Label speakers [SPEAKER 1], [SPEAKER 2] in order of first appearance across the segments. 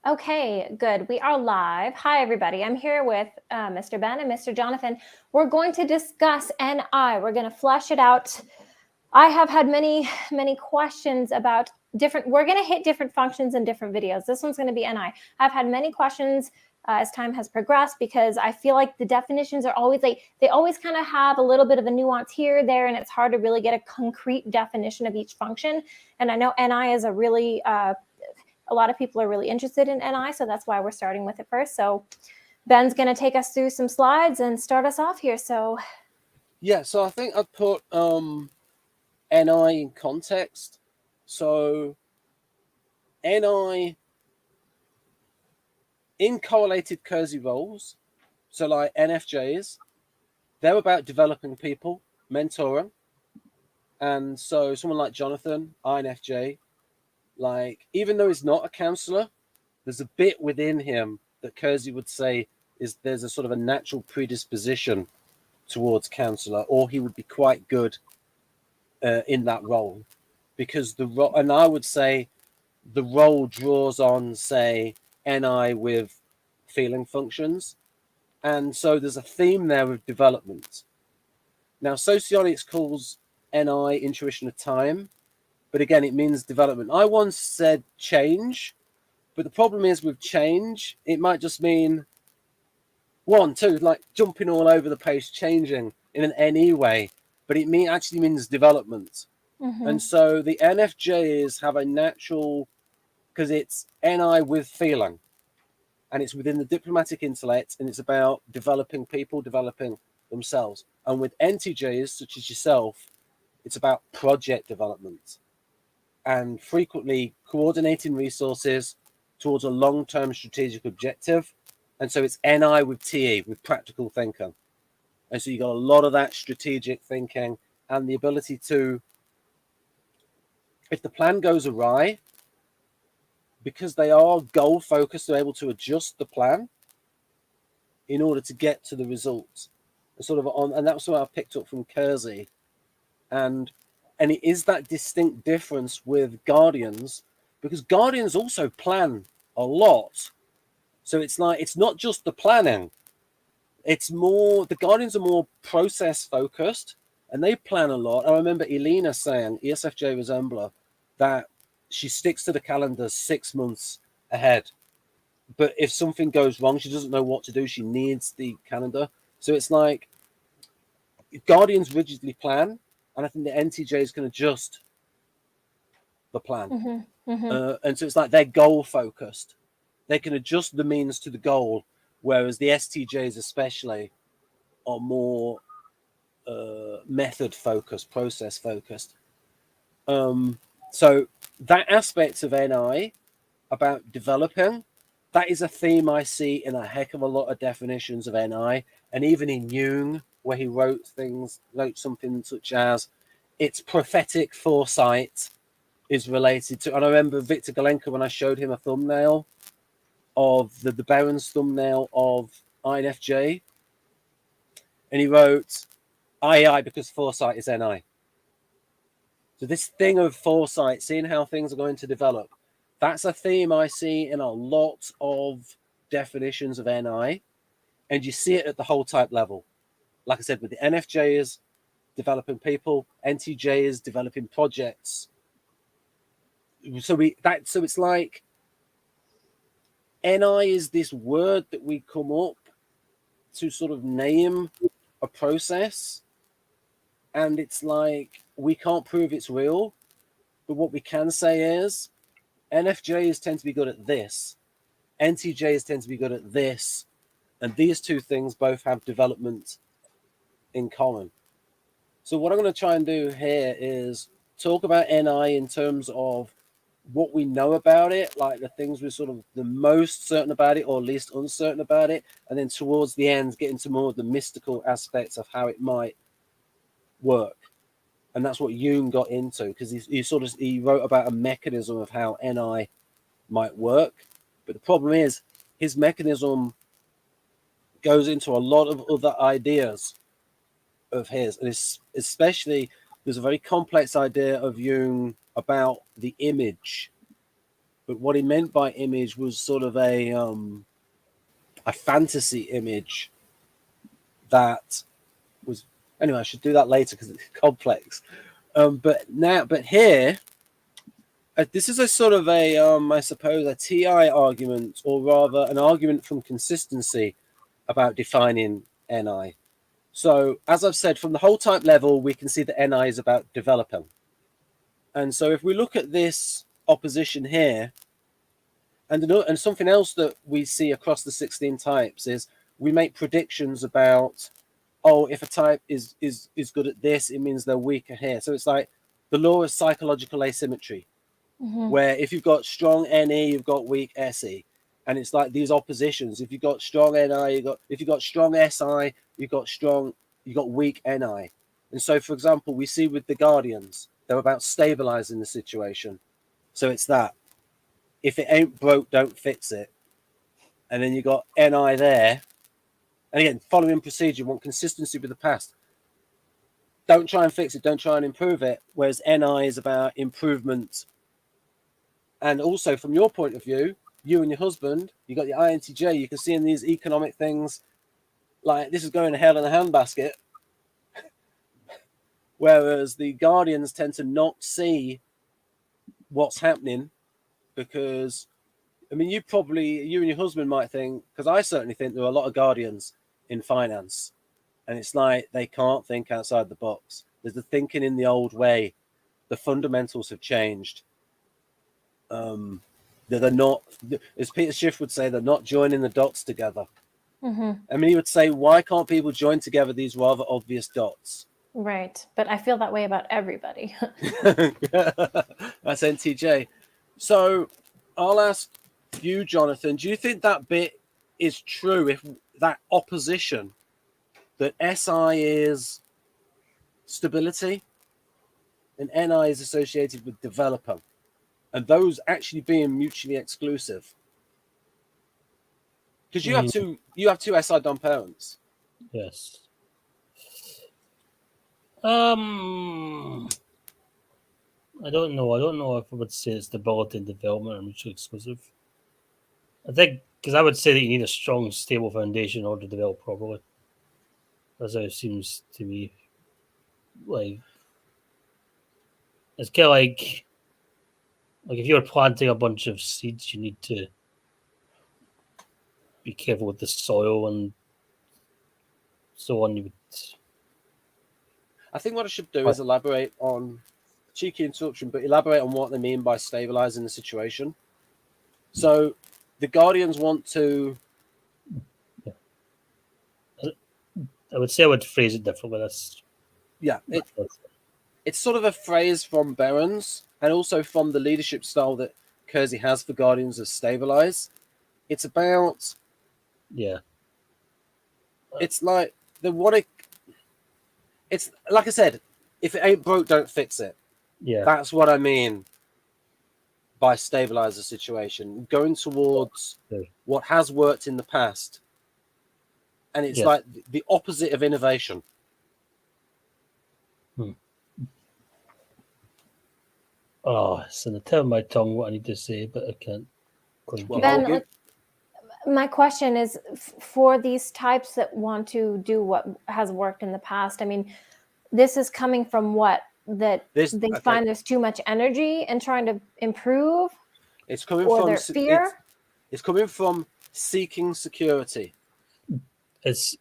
[SPEAKER 1] Okay, good. We are live. Hi, everybody. I'm here with Mr. Ben and Mr. Jonathan. We're going to discuss NI. We're going to flesh it out. I have had many questions about we're going to hit different functions in different videos. This one's going to be NI. I've had many questions as time has progressed because I feel like the definitions are always they always kind of have a little bit of a nuance here, there, and it's hard to really get a concrete definition of each function. And I know NI is a lot of people are really interested in NI, so that's why we're starting with it first. So Ben's going to take us through some slides and start us off here. So
[SPEAKER 2] yeah, so I think I'd put NI in context. So NI in correlated Keirsey roles, so like NFJs, they're about developing people, mentoring. And so someone like Jonathan, INFJ, like even though he's not a counselor, there's a bit within him that Keirsey would say is there's a sort of a natural predisposition towards counselor, or he would be quite good in that role, because and I would say the role draws on, say, NI with feeling functions, and so there's a theme there of development. Now, socionics calls NI intuition of time, but again, it means development. I once said change, but the problem is with change, it might just mean one, two, like jumping all over the place, changing in an NE way, but it actually means development. And so the NFJs have a natural, because it's NI with feeling, and it's within the diplomatic intellect, and it's about developing people, developing themselves. And with NTJs, such as yourself, it's about project development and frequently coordinating resources towards a long-term strategic objective. And so it's NI with TE, with practical thinking. And so you got a lot of that strategic thinking and the ability to, if the plan goes awry, because they are goal focused, they're able to adjust the plan in order to get to the results. And that's what I picked up from Keirsey. And it is that distinct difference with Guardians, because Guardians also plan a lot. So it's like, it's not just the planning. It's more, the Guardians are more process focused and they plan a lot. I remember Elena saying, ESFJ Resembler, that she sticks to the calendar 6 months ahead. But if something goes wrong, she doesn't know what to do. She needs the calendar. So it's like Guardians rigidly plan, and I think the NTJs can adjust the plan. And so it's like they're goal focused. They can adjust the means to the goal, whereas the STJs especially are more method focused, process focused. So that aspect of NI about developing, that is a theme I see in a heck of a lot of definitions of NI, and even in Jung, where he wrote something such as its prophetic foresight is related to, and I remember Victor Galenko, when I showed him a thumbnail of the Baron's thumbnail of INFJ, and he wrote II because foresight is NI. So this thing of foresight, seeing how things are going to develop, that's a theme I see in a lot of definitions of NI, and you see it at the whole type level. Like I said, with the NFJ is developing people, NTJ is developing projects. So it's like NI is this word that we come up to sort of name a process, and it's like we can't prove it's real, but what we can say is NFJs tend to be good at this, NTJs tend to be good at this, and these two things both have development in common. So what I'm going to try and do here is talk about NI in terms of what we know about it, like the things we're sort of the most certain about it or least uncertain about it, and then towards the end get into more of the mystical aspects of how it might work. And that's what Jung got into, because he wrote about a mechanism of how NI might work. But the problem is his mechanism goes into a lot of other ideas of his, and especially there's a very complex idea of Jung about the image. but what he meant by image was sort of a fantasy image that was. Anyway, I should do that later because it's complex. But here, this is a sort of a, I suppose, a TI argument, or rather an argument from consistency about defining NI. So, as I've said, from the whole type level, we can see that NI is about developing. And so if we look at this opposition here, and something else that we see across the 16 types is we make predictions about, oh, if a type is good at this, it means they're weaker here. So it's like the law of psychological asymmetry, where if you've got strong NE, you've got weak SE. And it's like these oppositions. If you've got strong NI, if you've got strong SI, you've got weak NI. And so, for example, we see with the Guardians, they're about stabilizing the situation. So it's that. If it ain't broke, don't fix it. And then you got NI there. And again, following procedure, you want consistency with the past. Don't try and fix it. Don't try and improve it. Whereas NI is about improvement. And also, from your point of view, you and your husband, you got your INTJ, you can see in these economic things, like this is going to hell in a handbasket. Whereas the Guardians tend to not see what's happening because, I mean, you and your husband might think, because I certainly think there are a lot of Guardians in finance, and it's like they can't think outside the box. There's the thinking in the old way. The fundamentals have changed. They're not, as Peter Schiff would say, they're not joining the dots together. I mean, he would say, why can't people join together these rather obvious dots?
[SPEAKER 1] Right. But I feel that way about everybody.
[SPEAKER 2] That's NTJ. So I'll ask you, Jonathan, do you think that bit is true, if that opposition, that SI is stability and NI is associated with developer, and those actually being mutually exclusive? Because you have two SI dom parents.
[SPEAKER 3] Yes. I don't know. I don't know if I would say stability and development are mutually exclusive. I think, because I would say that you need a strong, stable foundation in order to develop properly. That's how it seems to me. Like, it's kind of like if you're planting a bunch of seeds, you need to be careful with the soil and so on. You would.
[SPEAKER 2] I think what I should do is elaborate on, cheeky interruption, but elaborate on what they mean by stabilizing the situation. So the Guardians want to...
[SPEAKER 3] I would say I would phrase it differently.
[SPEAKER 2] It's sort of a phrase from Barron's and also from the leadership style that Keirsey has for Guardians of stabilize. It's about...
[SPEAKER 3] Yeah.
[SPEAKER 2] It's like they want to... It's like I said, if it ain't broke, don't fix it.
[SPEAKER 3] Yeah.
[SPEAKER 2] That's what I mean by stabilize the situation. Going towards what has worked in the past. And it's like the opposite of innovation.
[SPEAKER 3] Oh, it's on the tip of my tongue what I need to say, but I can't.
[SPEAKER 1] Ben, my question is, for these types that want to do what has worked in the past, I mean, this is coming from what? That they find there's too much energy in trying to improve?
[SPEAKER 2] It's coming
[SPEAKER 1] or
[SPEAKER 2] from
[SPEAKER 1] their fear?
[SPEAKER 2] It's coming from seeking security.
[SPEAKER 3] It's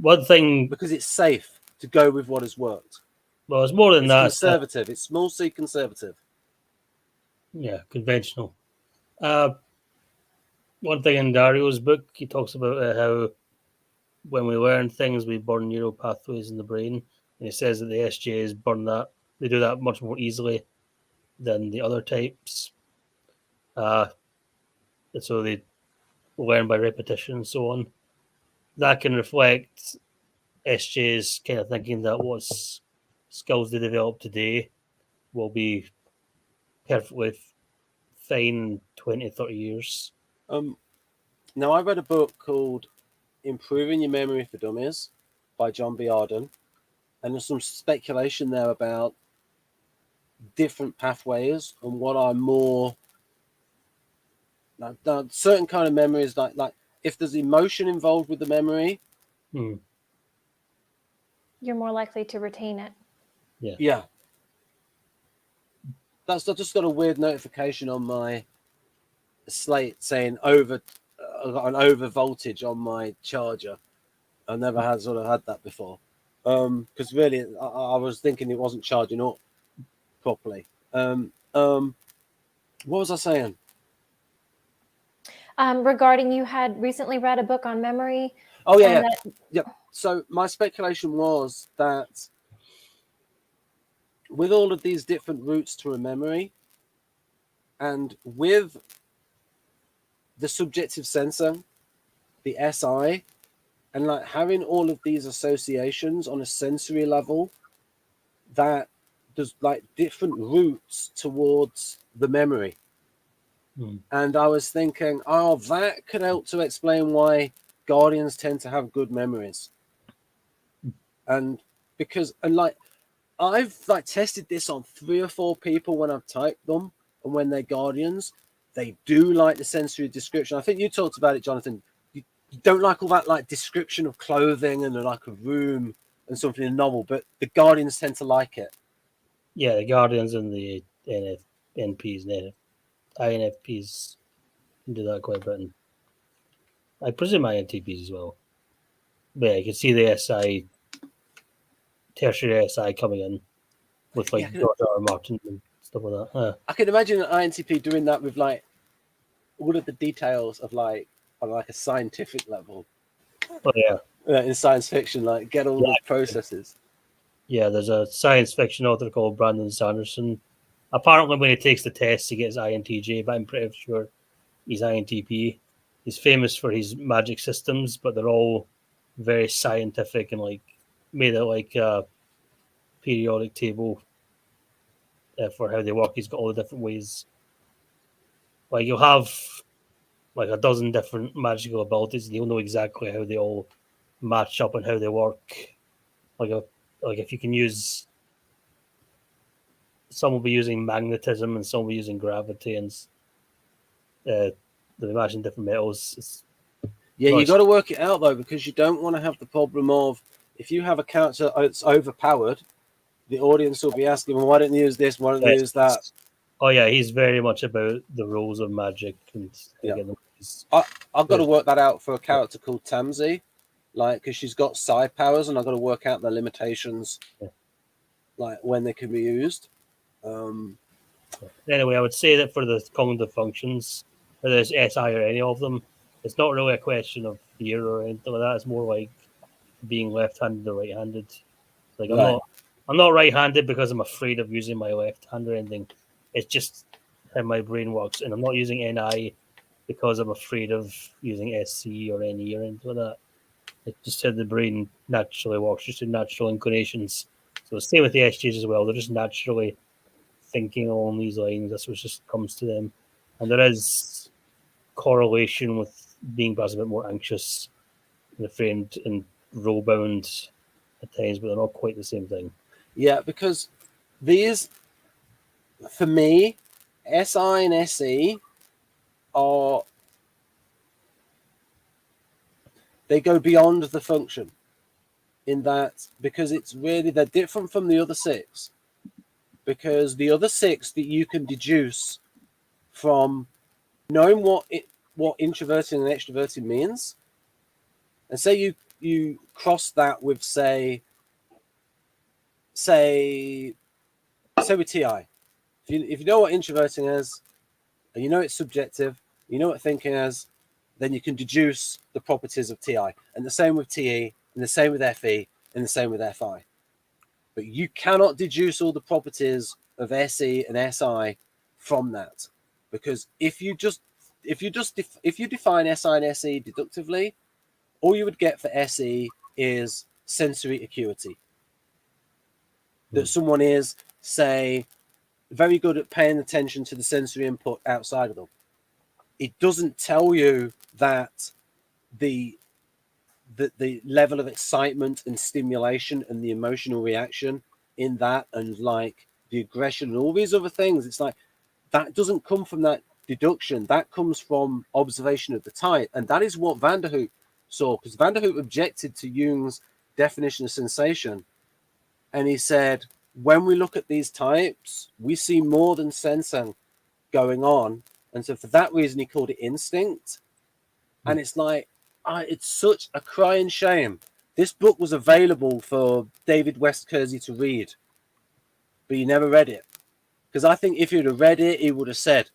[SPEAKER 3] one thing...
[SPEAKER 2] Because it's safe to go with what has worked.
[SPEAKER 3] Well, it's more than that.
[SPEAKER 2] Conservative. It's small c conservative.
[SPEAKER 3] Yeah, conventional. One thing in Dario's book, he talks about how when we learn things, we burn neural pathways in the brain. And he says that the SJs burn that. They do that much more easily than the other types. And so they learn by repetition and so on. That can reflect SJs kind of thinking that what skills they develop today will be perfectly fine in 20, 30 years.
[SPEAKER 2] Now, I read a book called Improving Your Memory for Dummies by John B. Arden, and there's some speculation there about different pathways and what are more Now, certain kind of memories, like if there's emotion involved with the memory,
[SPEAKER 1] you're more likely to retain it.
[SPEAKER 2] Yeah. I just got a weird notification on my slate saying I got an over voltage on my charger. I never had that before. Because really, I was thinking it wasn't charging up properly. What was I saying?
[SPEAKER 1] Regarding you had recently read a book on memory.
[SPEAKER 2] Oh yeah. So my speculation was that with all of these different routes to a memory, and with the subjective sensor, the SI, and like having all of these associations on a sensory level, that there's like different routes towards the memory. And I was thinking, that could help to explain why Guardians tend to have good memories. And I've like tested this on 3 or 4 people when I've typed them, and when they're Guardians, they do like the sensory description. I think you talked about it, Jonathan. You don't like all that like description of clothing and like a room and something in a novel, but the Guardians tend to like it.
[SPEAKER 3] Yeah, the Guardians and the NPs and INFPs can do that quite a bit. And I presume INTPs as well. But yeah, you can see the SI, tertiary SI coming in with like George R. R. Martin and stuff like that.
[SPEAKER 2] I can imagine an INTP doing that with like all of the details of like on like a scientific level.
[SPEAKER 3] Oh yeah,
[SPEAKER 2] in science fiction, like get all the processes.
[SPEAKER 3] Yeah, there's a science fiction author called Brandon Sanderson. Apparently, when he takes the test, he gets INTJ, but I'm pretty sure he's INTP. He's famous for his magic systems, but they're all very scientific and like made it like a periodic table for how they work. He's got all the different ways. Like you'll have like a dozen different magical abilities, and you'll know exactly how they all match up and how they work. Like if you can use, some will be using magnetism and some will be using gravity, and they imagine different metals.
[SPEAKER 2] You got to work it out though, because you don't want to have the problem of if you have a character that's overpowered, the audience will be asking, well, why don't you use this? Why don't you use that?
[SPEAKER 3] Oh yeah, he's very much about the rules of magic, and
[SPEAKER 2] I've got to work that out for a character called Tamsi, like because she's got psi powers, and I've got to work out the limitations, like when they can be used.
[SPEAKER 3] Anyway, I would say that for the cognitive functions, whether it's SI or any of them, it's not really a question of fear or anything like that. It's more like being left-handed or right-handed. Like I'm not right-handed because I'm afraid of using my left hand or anything. It's just how my brain works, and I'm not using NI because I'm afraid of using SC or NE or anything like that. It's just how the brain naturally works, just in natural inclinations. So same with the SJs as well. They're just naturally thinking along these lines. That's what just comes to them. And there is correlation with being perhaps a bit more anxious and afraid and role-bound at times, but they're not quite the same thing.
[SPEAKER 2] Yeah, because these, for me, SI and SE are, they go beyond the function in that, because it's really, they're different from the other 6, because the other 6 that you can deduce from knowing what introverting and extroverting means, and say you cross that with say with TI. If you know what introverting is, and you know it's subjective, you know what thinking is, then you can deduce the properties of TI. And the same with TE, and the same with FE, and the same with FI. But you cannot deduce all the properties of SE and SI from that, because if you define SI and SE deductively, all you would get for SE is sensory acuity. That someone is, say, very good at paying attention to the sensory input outside of them. It doesn't tell you that the level of excitement and stimulation and the emotional reaction in that, and like the aggression and all these other things, it's like that doesn't come from that deduction. That comes from observation of the type. And that is what Van der Hoop saw, because Van der Hoop objected to Jung's definition of sensation. And he said, when we look at these types, we see more than sensing going on. And so for that reason, he called it instinct. And it's like, it's such a crying shame. This book was available for David West Keirsey to read, but he never read it. Because I think if he'd have read it, he would have said,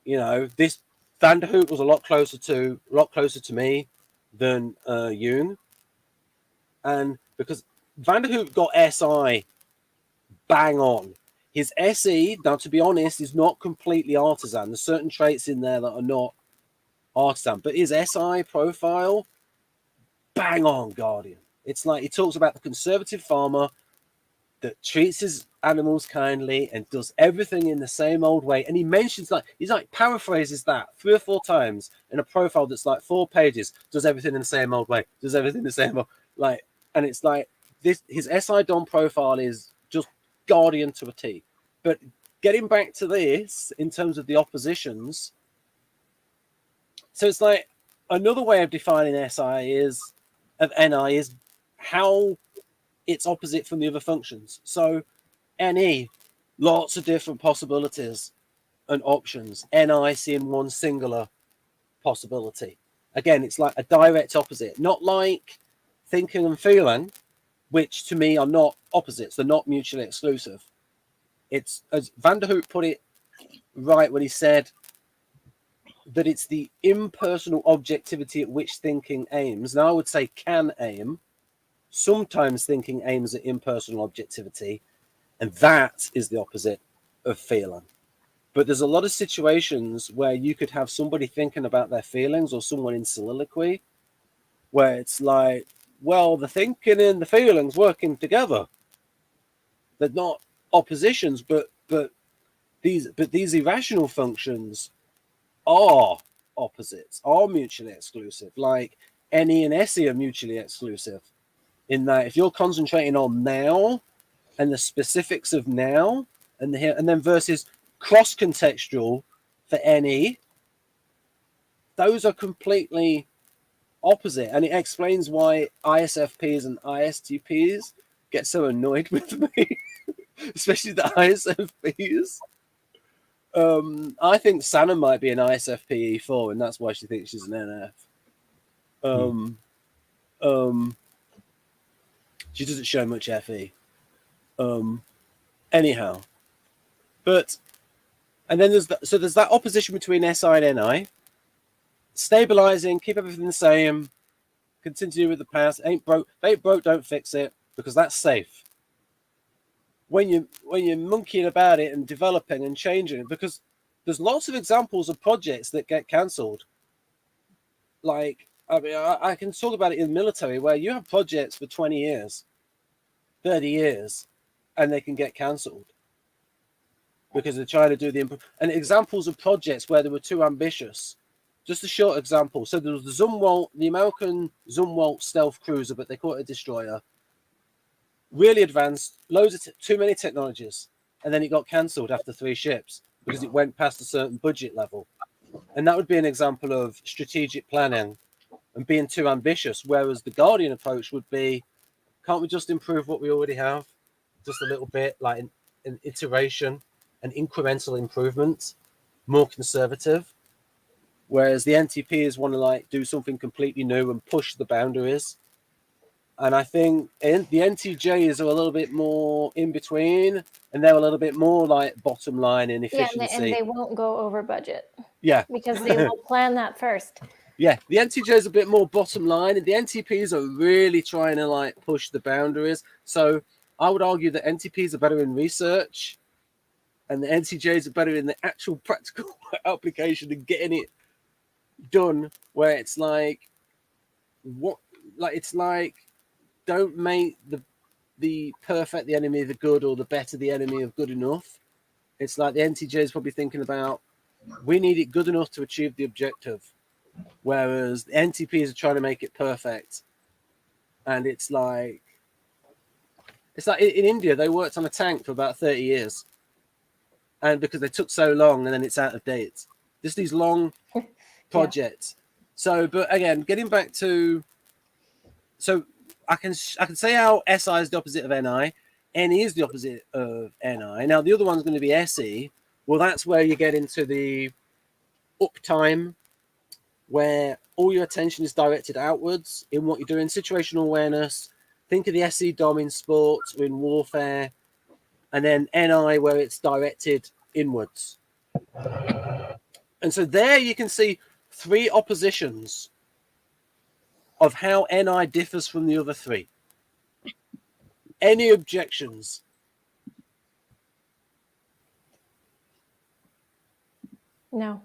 [SPEAKER 2] you know, this Van der Hoop was a lot closer to me than Jung. And because Van der Hoop got SI bang on. His SE, now to be honest, is not completely artisan. There's certain traits in there that are not artisan, but his SI profile, bang on Guardian. It's like he talks about the conservative farmer that treats his animals kindly and does everything in the same old way. And he mentions, like, he's like paraphrases that 3 or 4 times in a profile that's like 4 pages, does everything in the same old way, does everything the same old, like, and it's like this, his SI Dom profile is just Guardian to a T. But getting back to this in terms of the oppositions, so it's like another way of defining SI is, of NI, is how it's opposite from the other functions. So NE, lots of different possibilities and options. NI seeing one singular possibility. Again, it's like a direct opposite, not like thinking and feeling, which to me are not opposites. They're not mutually exclusive. It's, as Van der Hoop put it right when he said that it's the impersonal objectivity at which thinking aims. Now I would say can aim. Sometimes thinking aims at impersonal objectivity, and that is the opposite of feeling. But there's a lot of situations where you could have somebody thinking about their feelings, or someone in soliloquy, where it's like, well, the thinking and the feelings working together. They're not oppositions, but these irrational functions are opposites, are mutually exclusive. Like NE and SE are mutually exclusive, in that if you're concentrating on now and the specifics of now and the here and then versus cross-contextual for NE, those are completely opposite. And it explains why ISFPs and ISTPs get so annoyed with me, especially the ISFPs. I think Sana might be an ISFP E4, and that's why she thinks she's an NF. She doesn't show much FE. Anyhow, but and then there's that opposition between SI and NI. Stabilizing, keep everything the same, continue with the past. Ain't broke, don't fix it, because that's safe. When you're monkeying about it and developing and changing it, because there's lots of examples of projects that get cancelled. Like, I mean, I can talk about it in the military, where you have projects for 20 years, 30 years, and they can get cancelled because they're trying to do and examples of projects where they were too ambitious. Just a short example. So there was the Zumwalt, the American Zumwalt stealth cruiser, but they call it a destroyer. Really advanced, loads of too many technologies, and then it got cancelled after 3 ships because it went past a certain budget level. And that would be an example of strategic planning and being too ambitious, whereas the Guardian approach would be, can't we just improve what we already have just a little bit, like an iteration, an incremental improvement, more conservative? Whereas the NTPs want to like do something completely new and push the boundaries. And I think the NTJs are a little bit more in between, and they're a little bit more like bottom line in efficiency.
[SPEAKER 1] Yeah, and they won't go over budget.
[SPEAKER 2] Yeah.
[SPEAKER 1] Because they will plan that first.
[SPEAKER 2] Yeah, the NTJ is a bit more bottom line, and the NTPs are really trying to like push the boundaries. So I would argue that NTPs are better in research, and the NTJs are better in the actual practical application and getting it done. Where it's like, don't make the perfect the enemy of the good, or the better the enemy of good enough. It's like the NTJ is probably thinking about, we need it good enough to achieve the objective, whereas the NTPs are trying to make it perfect. And it's like in India, they worked on a tank for about 30 years, and because they took so long, and then it's out of date. just these long projects. So, but again, getting back to, so I can say how SI is the opposite of NI. NE is the opposite of NI. Now the other one's going to be SE. Well, that's where you get into the uptime, where all your attention is directed outwards in what you're doing. Situational awareness. Think of the SiDom in sports or in warfare, and then NI where it's directed inwards. And so there you can see three oppositions of how NI differs from the other three. Any objections?
[SPEAKER 1] No.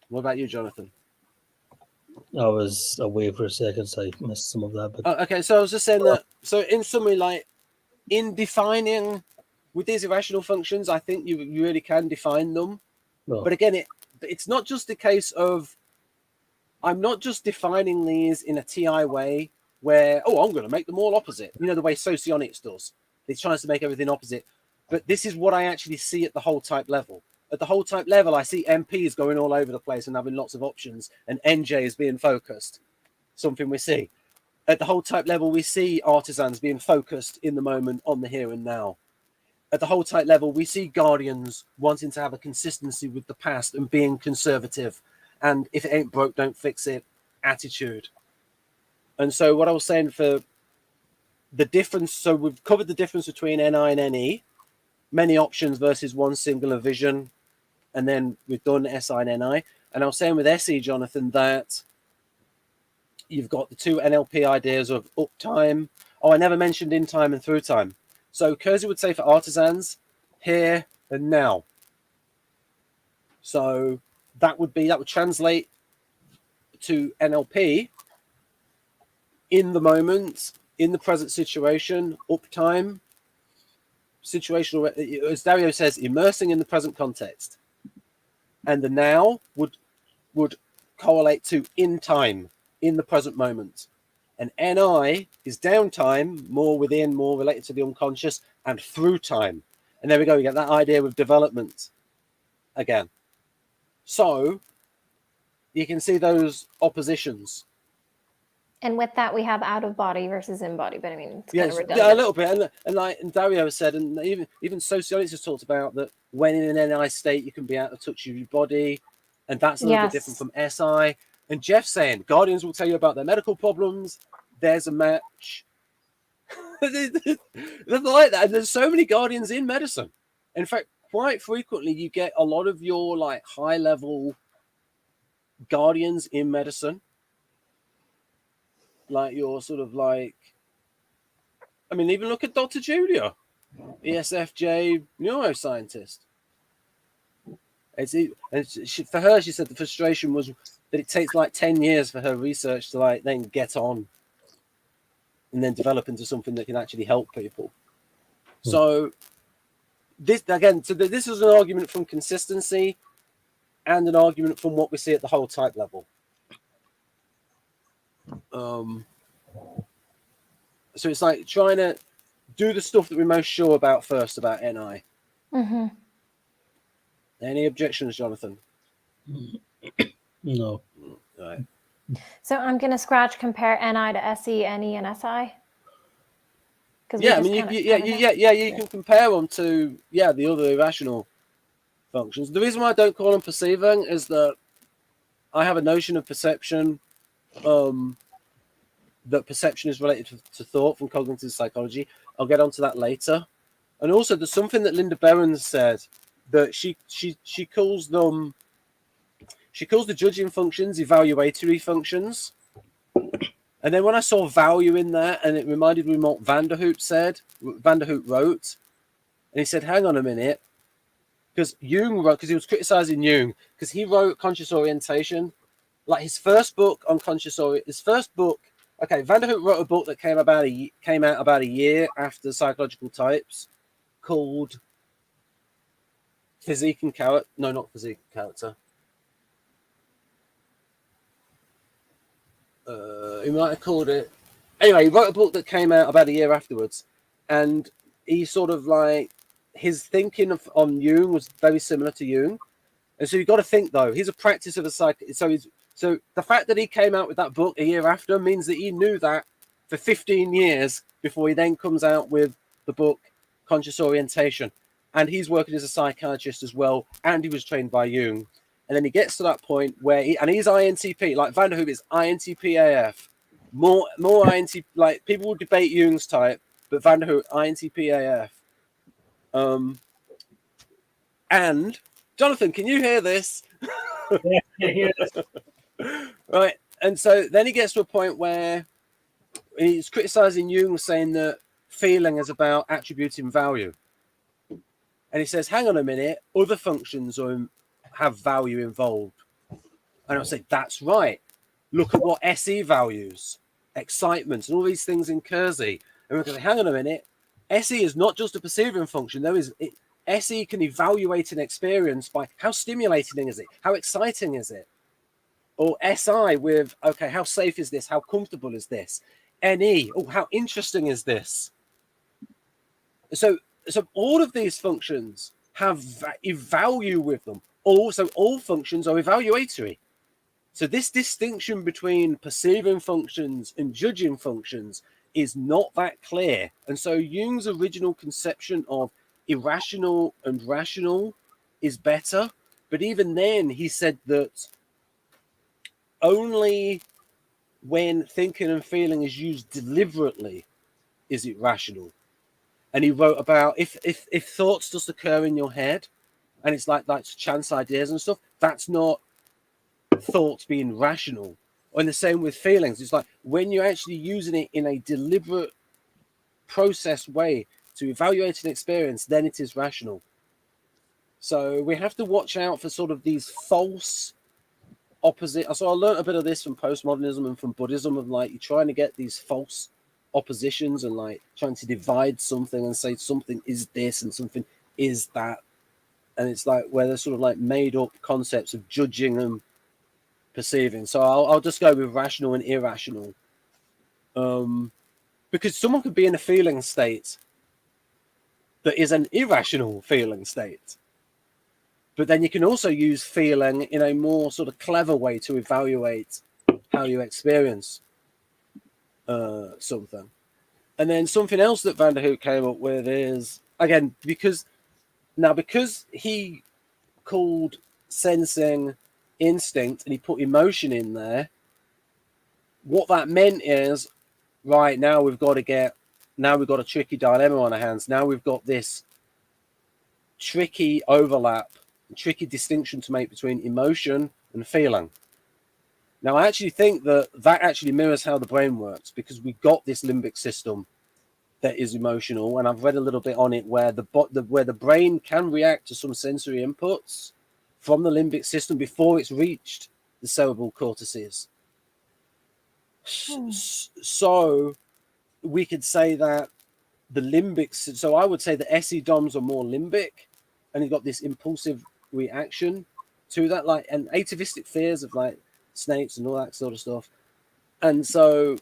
[SPEAKER 2] What about you, Jonathan?
[SPEAKER 3] I was away for a second, so I missed some of that. But
[SPEAKER 2] Okay, so I was just saying that. So in summary, like in defining with these irrational functions, I think you really can define them.
[SPEAKER 3] well,
[SPEAKER 2] But again, it's not just a case of I'm not just defining these in a TI way where, oh, I'm going to make them all opposite. You know, the way Socionics does. It tries to make everything opposite. But this is what I actually see at the whole type level. At the whole type level, I see MPs going all over the place and having lots of options, and NJs being focused, something we see. At the whole type level, we see artisans being focused in the moment on the here and now. At the whole type level, we see guardians wanting to have a consistency with the past and being conservative. And if it ain't broke, don't fix it attitude. And so what I was saying for the difference, so we've covered the difference between NI and NE, many options versus one singular vision. And then we've done SI and NI. And I was saying with SE, Jonathan, that you've got the two NLP ideas of uptime. Oh, I never mentioned in time and through time. So Keirsey would say for artisans, here and now. So that would translate to NLP in the moment, in the present situation, uptime, situational, as Dario says, immersing in the present context. And the now would correlate to in time, in the present moment. And NI is downtime, more within, more related to the unconscious, and through time. And there we go, we get that idea with development again. So you can see those oppositions.
[SPEAKER 1] And with that, we have out of body versus in body. But I mean, it's
[SPEAKER 2] Yes,
[SPEAKER 1] kind of redundant.
[SPEAKER 2] yeah, a little bit. And Dario said, and even Sociologists has talked about that when in an NI state, you can be out of touch with your body. And that's a little bit different from SI. And Jeff's saying, Guardians will tell you about their medical problems. There's a match. They're like that. And there's so many Guardians in medicine. In fact, quite frequently, you get a lot of your like high-level Guardians in medicine. Like your sort of like, I mean, even look at Dr. Julia, ESFJ neuroscientist. For her, she said the frustration was that it takes like 10 years for her research to like then get on and then develop into something that can actually help people. So this again, this is an argument from consistency and an argument from what we see at the whole type level. So it's like trying to do the stuff that we're most sure about first about NI.
[SPEAKER 1] Mm-hmm.
[SPEAKER 2] Any objections, Jonathan?
[SPEAKER 3] no.
[SPEAKER 2] Right.
[SPEAKER 1] So I'm going to scratch compare NI to SE, NE, and SI.
[SPEAKER 2] Yeah, I mean, you can compare them to the other irrational functions. The reason why I don't call them perceiving is that I have a notion of perception. That perception is related to thought from cognitive psychology. I'll get onto that later. And also, there's something that Linda Behrens said that she calls them. She calls the judging functions evaluatory functions. And then when I saw value in that, and it reminded me what Vanderhoop wrote, and he said, "Hang on a minute," because Jung wrote, because he was criticizing Jung, because he wrote Conscious Orientation, like his first book on conscious his first book. Okay, Vanderhoop wrote a book that came out about a year after Psychological Types, called Physique and Character. No, not Physique and Character. He might have called it. Anyway, he wrote a book that came out about a year afterwards, and he sort of like his thinking on Jung was very similar to Jung, And so you've got to think, though, he's a practice of a psych. So the fact that he came out with that book a year after means that he knew that for 15 years before he then comes out with the book Conscious Orientation. And he's working as a psychiatrist as well, and he was trained by Jung. And then he gets to that point where he's INTP, like Van der Hoef is INTP AF. More INTP, like people will debate Jung's type, but Van der Hoef, INTP AF. And Jonathan, can you hear this?
[SPEAKER 3] Yeah, I hear this.
[SPEAKER 2] Right. And so then he gets to a point where he's criticizing Jung, saying that feeling is about attributing value. And he says, hang on a minute, other functions have value involved. And I'll say, that's right. Look at what SE values, excitement, and all these things in Keirsey. And we're going to say, hang on a minute, SE is not just a perceiving function. SE can evaluate an experience by how stimulating is it? How exciting is it? Or SI with, okay, how safe is this? How comfortable is this? NE, oh, how interesting is this? So all of these functions have value with them. Also, all functions are evaluatory. So this distinction between perceiving functions and judging functions is not that clear. And so Jung's original conception of irrational and rational is better. But even then, he said that only when thinking and feeling is used deliberately is it rational. And he wrote about if thoughts just occur in your head and it's like chance ideas and stuff, that's not thoughts being rational. And the same with feelings. It's like when you're actually using it in a deliberate process way to evaluate an experience, then it is rational. So we have to watch out for sort of these false opposite. So I learned a bit of this from postmodernism and from Buddhism, of like you're trying to get these false oppositions and like trying to divide something and say something is this and something is that, and it's like where they're sort of like made up concepts of judging and perceiving. So I'll just go with rational and irrational, because someone could be in a feeling state that is an irrational feeling state, but then you can also use feeling in a more sort of clever way to evaluate how you experience something. And then something else that Van der Hoek came up with is, again, because he called sensing instinct and he put emotion in there, what that meant is, right, now we've got a tricky dilemma on our hands. Now we've got this tricky overlap, tricky distinction to make between emotion and feeling. Now, I actually think that actually mirrors how the brain works, because we've got this limbic system that is emotional, and I've read a little bit on it where the brain can react to some sensory inputs from the limbic system before it's reached the cerebral cortices. So we could say that the limbic, so I would say the SiDoms are more limbic, and you've got this impulsive reaction to that, like, and atavistic fears of like snakes and all that sort of stuff. And so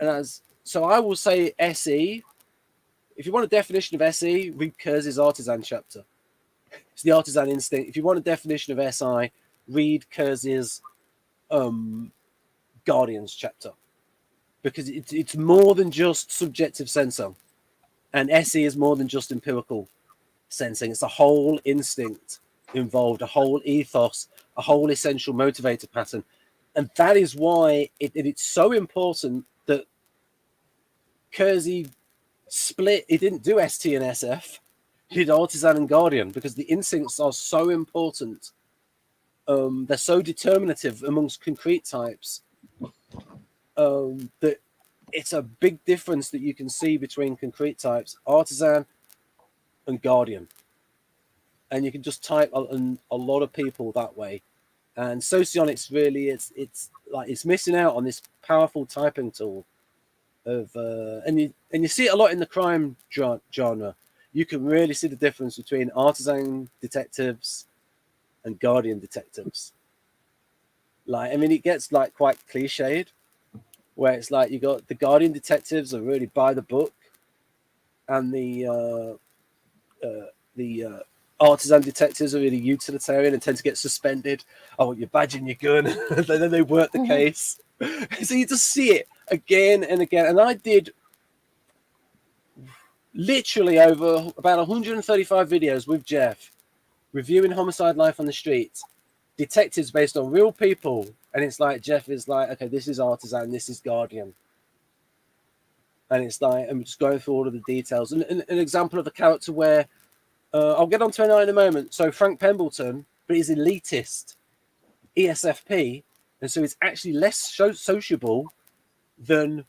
[SPEAKER 2] I will say SE. If you want a definition of SE, read Keirseys Artisan chapter. It's the artisan instinct. If you want a definition of SI, read Keirseys Guardians chapter, because it's more than just subjective sensing, and SE is more than just empirical sensing. It's a whole instinct involved, a whole ethos, a whole essential motivator pattern. And that is why it's so important that Keirsey split. He didn't do ST and SF. He did Artisan and Guardian, because the instincts are so important. They're so determinative amongst concrete types that it's a big difference that you can see between concrete types, Artisan and Guardian. And you can just type a lot of people that way. And Socionics really, it's missing out on this powerful typing tool of and you see it a lot in the crime genre. You can really see the difference between Artisan detectives and Guardian detectives. Like, I mean, it gets like quite cliched, where it's like you got the Guardian detectives are really by the book, and the artisan detectives are really utilitarian and tend to get suspended. Oh, your badge and your gun. And then they work the case. So you just see it again and again. And I did literally over about 135 videos with Jeff reviewing homicide life on the streets, detectives based on real people. And it's like, Jeff is like, okay, this is artisan, this is guardian. And it's like, I'm just going through all of the details. And an example of a character where, I'll get onto NI in a moment. So Frank Pembleton, but he's elitist, ESFP, and so he's actually less sociable than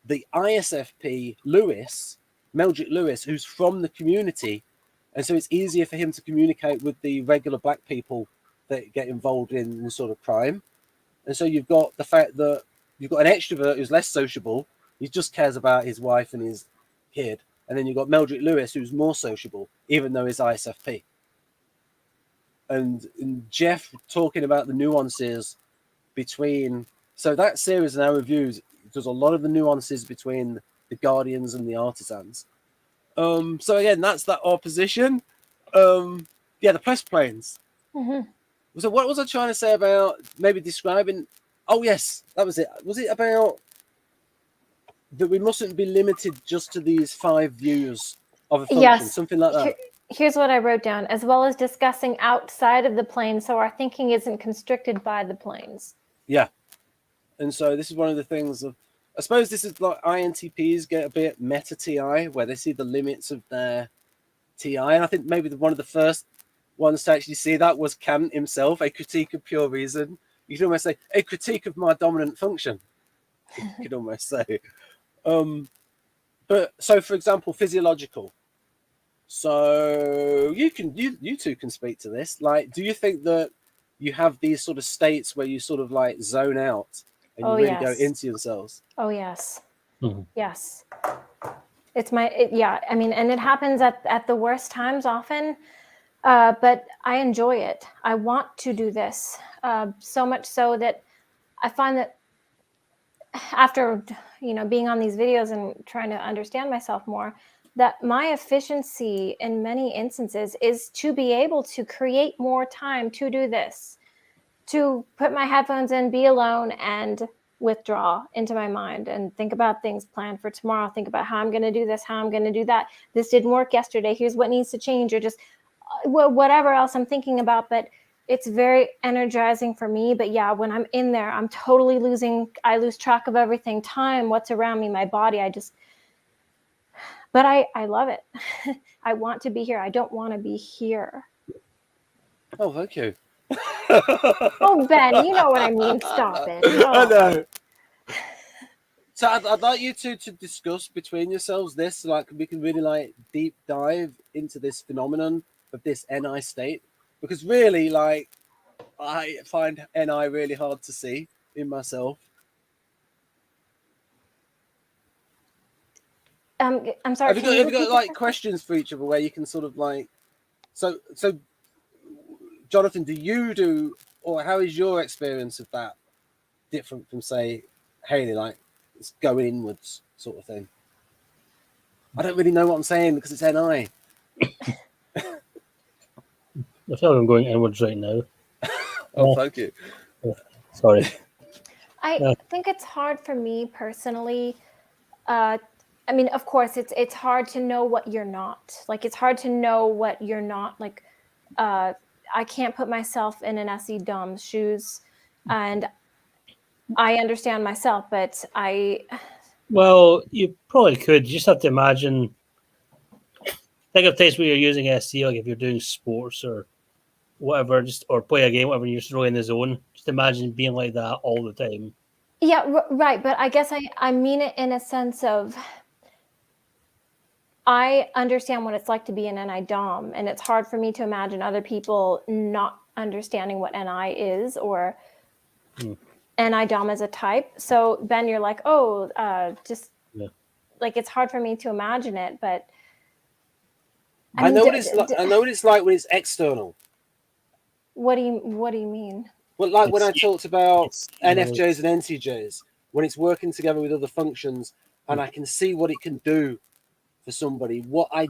[SPEAKER 2] the ISFP Lewis, Meldrick Lewis, who's from the community. And so it's easier for him to communicate with the regular black people that get involved in sort of crime. And so you've got the fact that you've got an extrovert who's less sociable. He just cares about his wife and his kid. And then you've got Meldrick Lewis, who's more sociable, even though he's ISFP. And Jeff talking about the nuances between... So that series in our reviews, there's a lot of the nuances between the Guardians and the Artisans. So again, that's that opposition. Yeah, the press planes. So what was I trying to say about maybe describing... Oh, yes, that was it. Was it about that we mustn't be limited just to these 5 views of a function?
[SPEAKER 1] Yes.
[SPEAKER 2] Something like that.
[SPEAKER 1] Here's what I wrote down, as well as discussing outside of the plane, so our thinking isn't constricted by the planes.
[SPEAKER 2] Yeah. And so this is one of the things of... I suppose this is like INTPs get a bit MetaTi, where they see the limits of their TI. And I think maybe one of the first ones to actually see that was Kant himself, A Critique of Pure Reason. You could almost say, a critique of my dominant function. You could almost say. But so, for example, physiological. So you two can speak to this. Like, do you think that you have these sort of states where you sort of like zone out and you really go into yourselves?
[SPEAKER 1] Oh, yes. Yes. It's yeah, I mean, and it happens at the worst times often, but I enjoy it. I want to do this so much so that I find that after, being on these videos and trying to understand myself more, that my efficiency in many instances is to be able to create more time to do this, to put my headphones in, be alone, and withdraw into my mind and think about things, plan for tomorrow, think about how I'm going to do this, how I'm going to do that. This didn't work yesterday. Here's what needs to change, or just whatever else I'm thinking about. But it's very energizing for me. But yeah, when I'm in there, I'm totally I lose track of everything, time, what's around me, my body. But I love it. I want to be here. I don't want to be here.
[SPEAKER 2] Oh, thank you.
[SPEAKER 1] Oh, Ben, you know what I mean. Stop it. Oh.
[SPEAKER 2] I know. So I'd like you two to discuss between yourselves this, like we can really like deep dive into this phenomenon of this NI state, because really, like, I find NI really hard to see in myself.
[SPEAKER 1] I'm sorry.
[SPEAKER 2] Have you got like questions for each other where you can sort of like, so Jonathan, or how is your experience of that different from, say, Hailey, like it's going inwards sort of thing? I don't really know what I'm saying because it's NI.
[SPEAKER 3] I feel like I'm going inwards right now.
[SPEAKER 2] Oh, thank you.
[SPEAKER 3] Sorry.
[SPEAKER 1] I think it's hard for me personally. I mean, of course, it's hard to know what you're not. Like, it's hard to know what you're not. Like, I can't put myself in an SiDoms shoes, and I understand myself, but
[SPEAKER 3] Well, you probably could. You just have to imagine. Think of times where you're using SC, like if you're doing sports or whatever, or play a game, whatever, you're just really in the zone. Just imagine being like that all the time.
[SPEAKER 1] Yeah, right. But I guess I mean it in a sense of, I understand what it's like to be an NI Dom, and it's hard for me to imagine other people not understanding what NI is, or NI Dom as a type. So Ben, you're like, like, it's hard for me to imagine it, but
[SPEAKER 2] I know what it's like when it's external.
[SPEAKER 1] What do you mean?
[SPEAKER 2] Well, like when I talked about NFJs and NCJs, when it's working together with other functions, and I can see what it can do for somebody. What I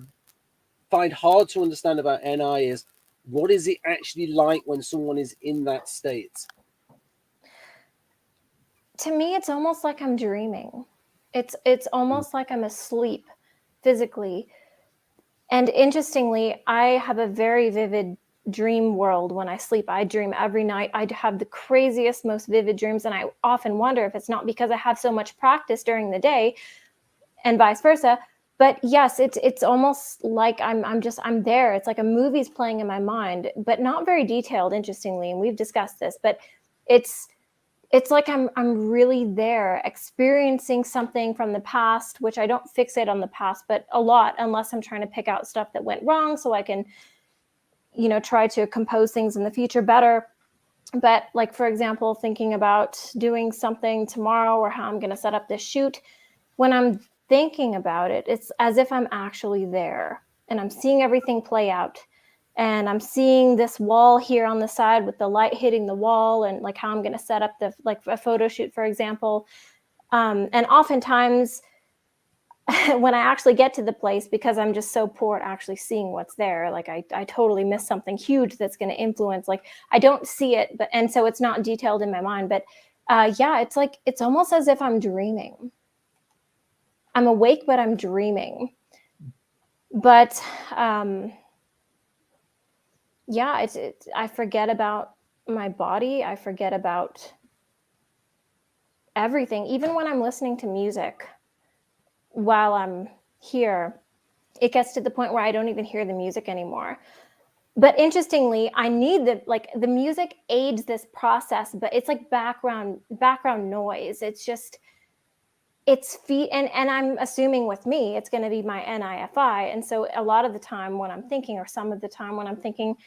[SPEAKER 2] find hard to understand about NI is, what is it actually like when someone is in that state?
[SPEAKER 1] To me, it's almost like I'm dreaming. It's almost like I'm asleep physically. And interestingly, I have a very vivid dream world when I sleep. I dream every night. I have the craziest, most vivid dreams. And I often wonder if it's not because I have so much practice during the day and vice versa. But yes, it's almost like I'm there. It's like a movie's playing in my mind, but not very detailed, interestingly. And we've discussed this, but it's like I'm really there, experiencing something from the past, which I don't fixate on the past, but a lot, unless I'm trying to pick out stuff that went wrong so I can, try to compose things in the future better. But like, for example, thinking about doing something tomorrow or how I'm going to set up this shoot, when I'm thinking about it, it's as if I'm actually there and I'm seeing everything play out. And I'm seeing this wall here on the side with the light hitting the wall, and like how I'm going to set up a photo shoot, for example. And oftentimes when I actually get to the place, because I'm just so poor at actually seeing what's there, like I totally miss something huge that's going to influence, like I don't see it, and so it's not detailed in my mind. But yeah, it's almost as if I'm dreaming. I'm awake, but I'm dreaming. But yeah, I forget about my body. I forget about everything. Even when I'm listening to music while I'm here, it gets to the point where I don't even hear the music anymore. But interestingly, I need the music aids this process, but it's like background noise. It's feet, and I'm assuming with me, it's going to be my NIFI. And so a lot of the time when I'm thinking, or some of the time when I'm thinking,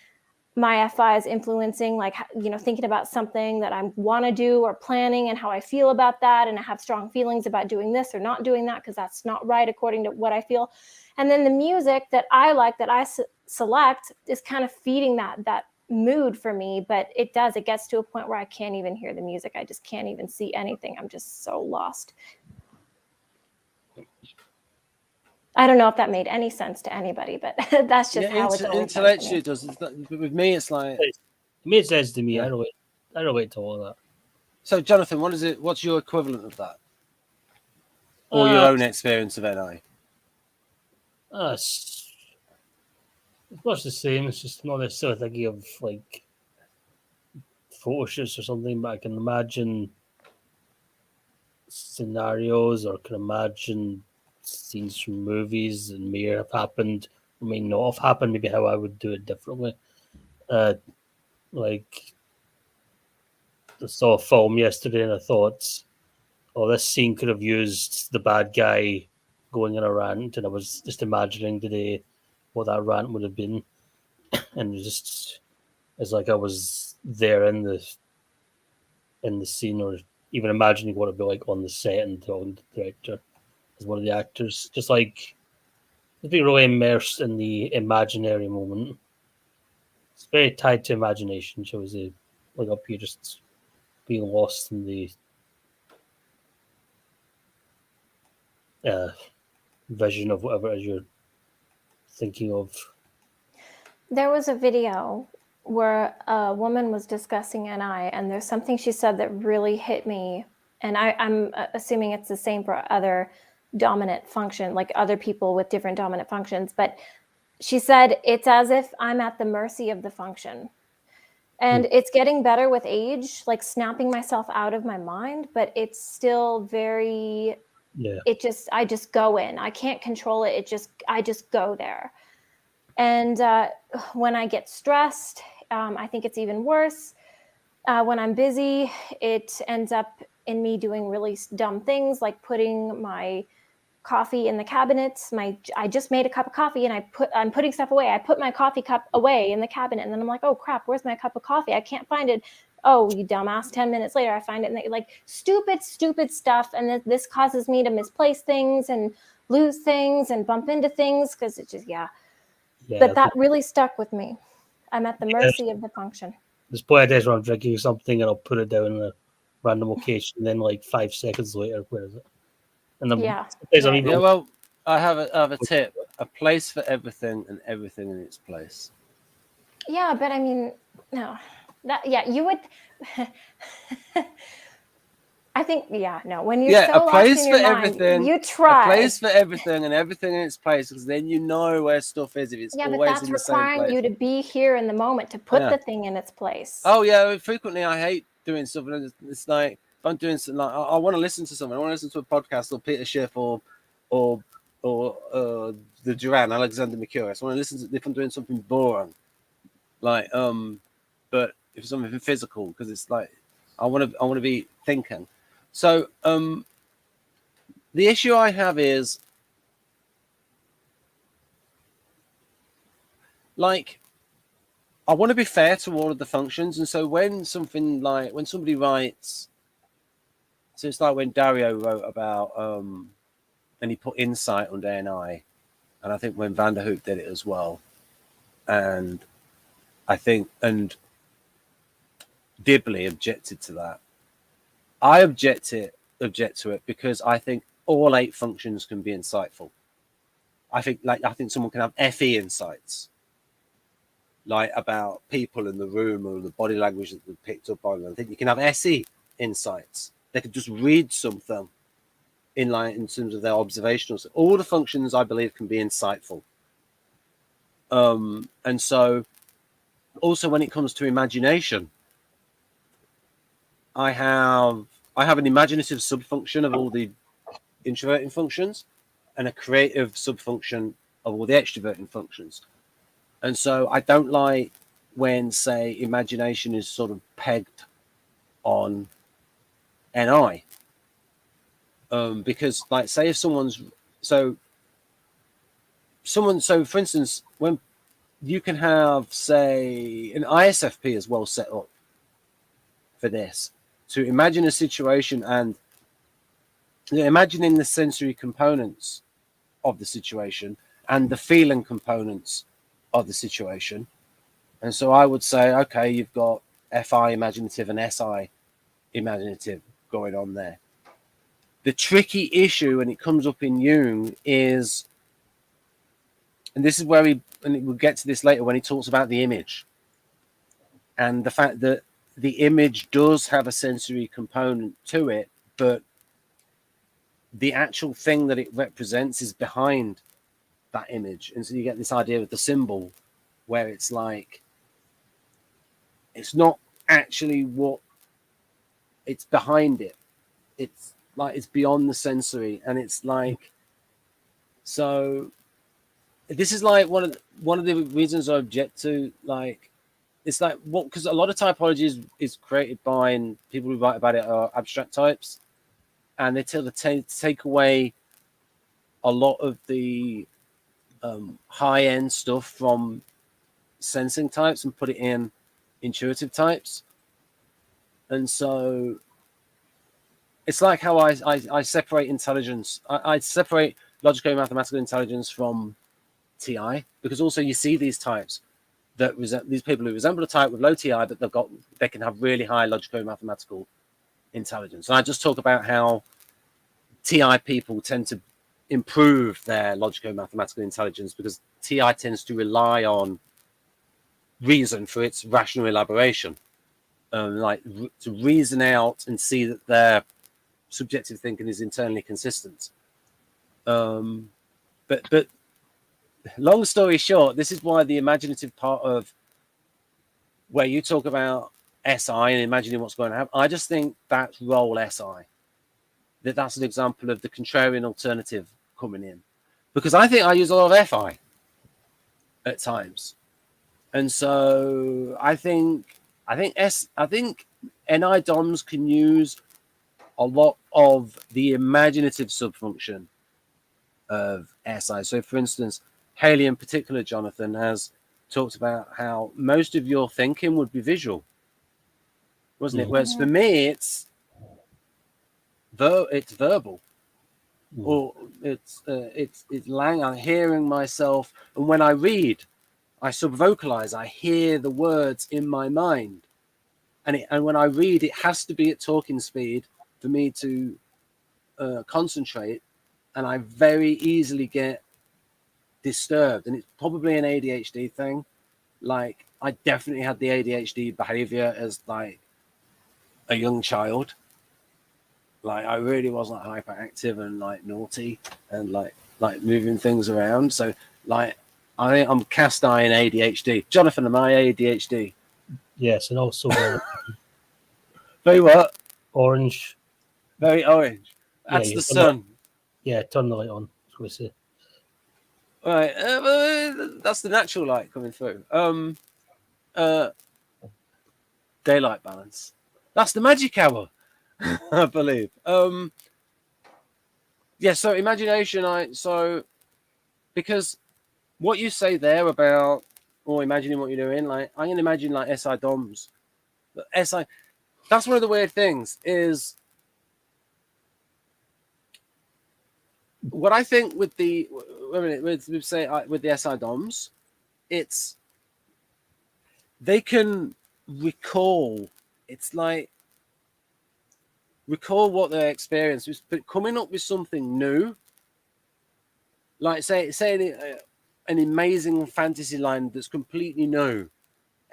[SPEAKER 1] my FI is influencing, like, thinking about something that I want to do or planning and how I feel about that. And I have strong feelings about doing this or not doing that because that's not right according to what I feel. And then the music that I like, that I select, is kind of feeding that mood for me. But it gets to a point where I can't even hear the music. I just can't even see anything. I'm just so lost. I don't know if that made any sense to anybody, but that's just how it's
[SPEAKER 2] intellectually it does. With me, it's like,
[SPEAKER 3] it made sense to me.
[SPEAKER 2] Yeah.
[SPEAKER 3] I relate to all of that.
[SPEAKER 2] So, Jonathan, what's your equivalent of that, or your own experience of NI?
[SPEAKER 3] It's much the same. It's just not necessarily thinking of like photo shoots or something, but I can imagine scenarios, or can imagine scenes from movies that may have happened, or may not have happened, maybe how I would do it differently. Like, I saw a film yesterday and I thought, oh, this scene could have used the bad guy going on a rant, and I was just imagining today what that rant would have been. And it's like I was there in the scene, or even imagining what it'd be like on the set and talking to the director as one of the actors. Just like being really immersed in the imaginary moment. It's very tied to imagination, shall we say. Like up here, just being lost in the vision of whatever it is you're thinking of.
[SPEAKER 1] There was a video where a woman was discussing NI, and there's something she said that really hit me. And I'm assuming it's the same for other dominant function, like other people with different dominant functions. But she said, it's as if I'm at the mercy of the function. And it's getting better with age, like snapping myself out of my mind, but it's still very, I just go in. I can't control it. I just go there. And when I get stressed, I think it's even worse. When I'm busy, it ends up in me doing really dumb things, like putting my coffee in the cabinet. I just made a cup of coffee and I'm putting stuff away. I put my coffee cup away in the cabinet, and then I'm like, oh crap, where's my cup of coffee? I can't find it. Oh, you dumbass. 10 minutes later, I find it. And like stupid stuff. And this causes me to misplace things and lose things and bump into things, because it's just, but that really stuck with me. I'm at the mercy of the function.
[SPEAKER 3] There's plenty of days where I'm drinking something and I'll put it down in a random location, and then like 5 seconds later, where is it? And
[SPEAKER 2] well, I have a tip. a place for everything and everything in its place.
[SPEAKER 1] Yeah, but I mean, no. You would. I think, no. When you're so
[SPEAKER 2] a place
[SPEAKER 1] lost in your
[SPEAKER 2] for
[SPEAKER 1] mind,
[SPEAKER 2] everything.
[SPEAKER 1] you try.
[SPEAKER 2] A place for everything and everything in its place, because then you know where stuff is if it's
[SPEAKER 1] but
[SPEAKER 2] always
[SPEAKER 1] that's
[SPEAKER 2] in the same
[SPEAKER 1] requiring
[SPEAKER 2] place.
[SPEAKER 1] you to be here in the moment to put the thing in its place.
[SPEAKER 2] Oh yeah, frequently I hate doing stuff, and it's like if I'm doing something, like I want to listen to something, I want to listen to a podcast or Peter Schiff or the Duran, Alexander Mercurius. I want to listen to if I'm doing something boring, like but if it's something physical, because it's like I want to be thinking. So the issue I have is like I want to be fair to all of the functions, and so when somebody writes, so it's like when Dario wrote about and he put insight under NI, and I think when Vanderhoek did it as well, and I think and Dibley objected to that. I object to it because I think all 8 functions can be insightful. I think someone can have FE insights, like about people in the room or the body language that they picked up on. I think you can have SE insights. They could just read something in terms of their observational. All the functions I believe can be insightful. And so also when it comes to imagination, I have an imaginative subfunction of all the introverting functions and a creative subfunction of all the extroverting functions. And so I don't like when, say, imagination is sort of pegged on NI. Because, like, say if for instance, when you can have, say, an ISFP is well set up for this, to imagine a situation and imagining the sensory components of the situation and the feeling components of the situation. And so I would say, okay, you've got FI imaginative and SI imaginative going on there. The tricky issue when it comes up in Jung is, and this is where we'll get to this later when he talks about the image and the fact that the image does have a sensory component to it, but the actual thing that it represents is behind that image. And so you get this idea of the symbol where it's like, it's not actually what it's behind it. It's like, it's beyond the sensory. And it's like, so this is like one of the reasons I object to, like, it's like what, because a lot of typology is created by, and people who write about it are abstract types, and they take away a lot of the high end stuff from sensing types and put it in intuitive types. And so it's like how I separate intelligence. I separate logical mathematical intelligence from TI, because also you see these types that these people who resemble a type with low TI, but they can have really high logical mathematical intelligence. And I just talk about how TI people tend to improve their logical mathematical intelligence because TI tends to rely on reason for its rational elaboration, like to reason out and see that their subjective thinking is internally consistent. But long story short, this is why the imaginative part of where you talk about SI and imagining what's going to happen, I just think that's role SI. That's an example of the contrarian alternative coming in, because I think I use a lot of FI at times, and so I think NI DOMs can use a lot of the imaginative subfunction of SI. So, for instance, Hailey in particular, Jonathan, has talked about how most of your thinking would be visual, wasn't it? Whereas for me, it's verbal, or it's I'm hearing myself, and when I read, I subvocalize. I hear the words in my mind, and when I read, it has to be at talking speed for me to concentrate, and I very easily get disturbed, and it's probably an ADHD thing. Like, I definitely had the ADHD behavior as like a young child. Like, I really was like hyperactive and like naughty and like moving things around. So like, I think I'm cast iron ADHD. Jonathan, am I ADHD?
[SPEAKER 3] Yes, and also
[SPEAKER 2] Very what?
[SPEAKER 3] orange.
[SPEAKER 2] Very orange.
[SPEAKER 3] Yeah,
[SPEAKER 2] That's
[SPEAKER 3] you
[SPEAKER 2] the
[SPEAKER 3] turn the-
[SPEAKER 2] sun.
[SPEAKER 3] Yeah, turn the light on. That's what I say.
[SPEAKER 2] Right. That's the natural light coming through. Daylight balance. That's the magic hour, I believe. Yeah. So imagination. Because what you say there about or imagining what you're doing, like I'm gonna imagine like SiDoms. SI. That's one of the weird things is what I think with the with the SiDoms, it's they can recall. It's like recall what they experienced, but coming up with something new, like say an amazing fantasy line that's completely new.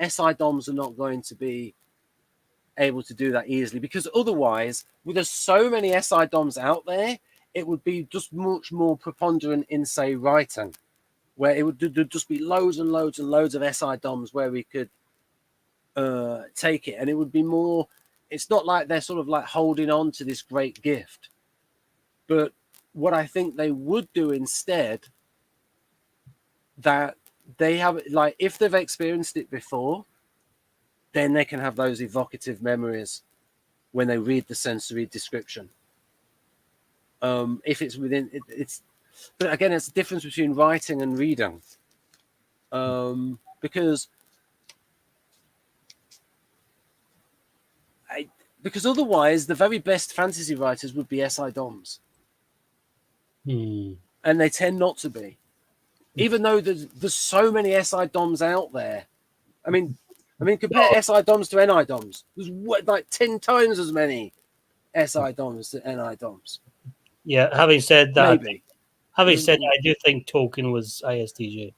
[SPEAKER 2] SiDoms are not going to be able to do that easily because otherwise, with there's so many SiDoms out there, it would be just much more preponderant in say writing, where it would just be loads and loads and loads of SiDoms where we could take it, and it would be more. It's not like they're sort of like holding on to this great gift, but what I think they would do instead, that they have like if they've experienced it before, then they can have those evocative memories when they read the sensory description. If it's within it's, but again, it's the difference between writing and reading, because otherwise the very best fantasy writers would be SiDoms, and they tend not to be, even though there's so many SiDoms out there. I mean, compare SiDoms to NIDoms. There's like 10 times as many SiDoms to NIDoms.
[SPEAKER 3] Yeah, having said that,
[SPEAKER 2] Maybe.
[SPEAKER 3] I do think Tolkien was ISTJ.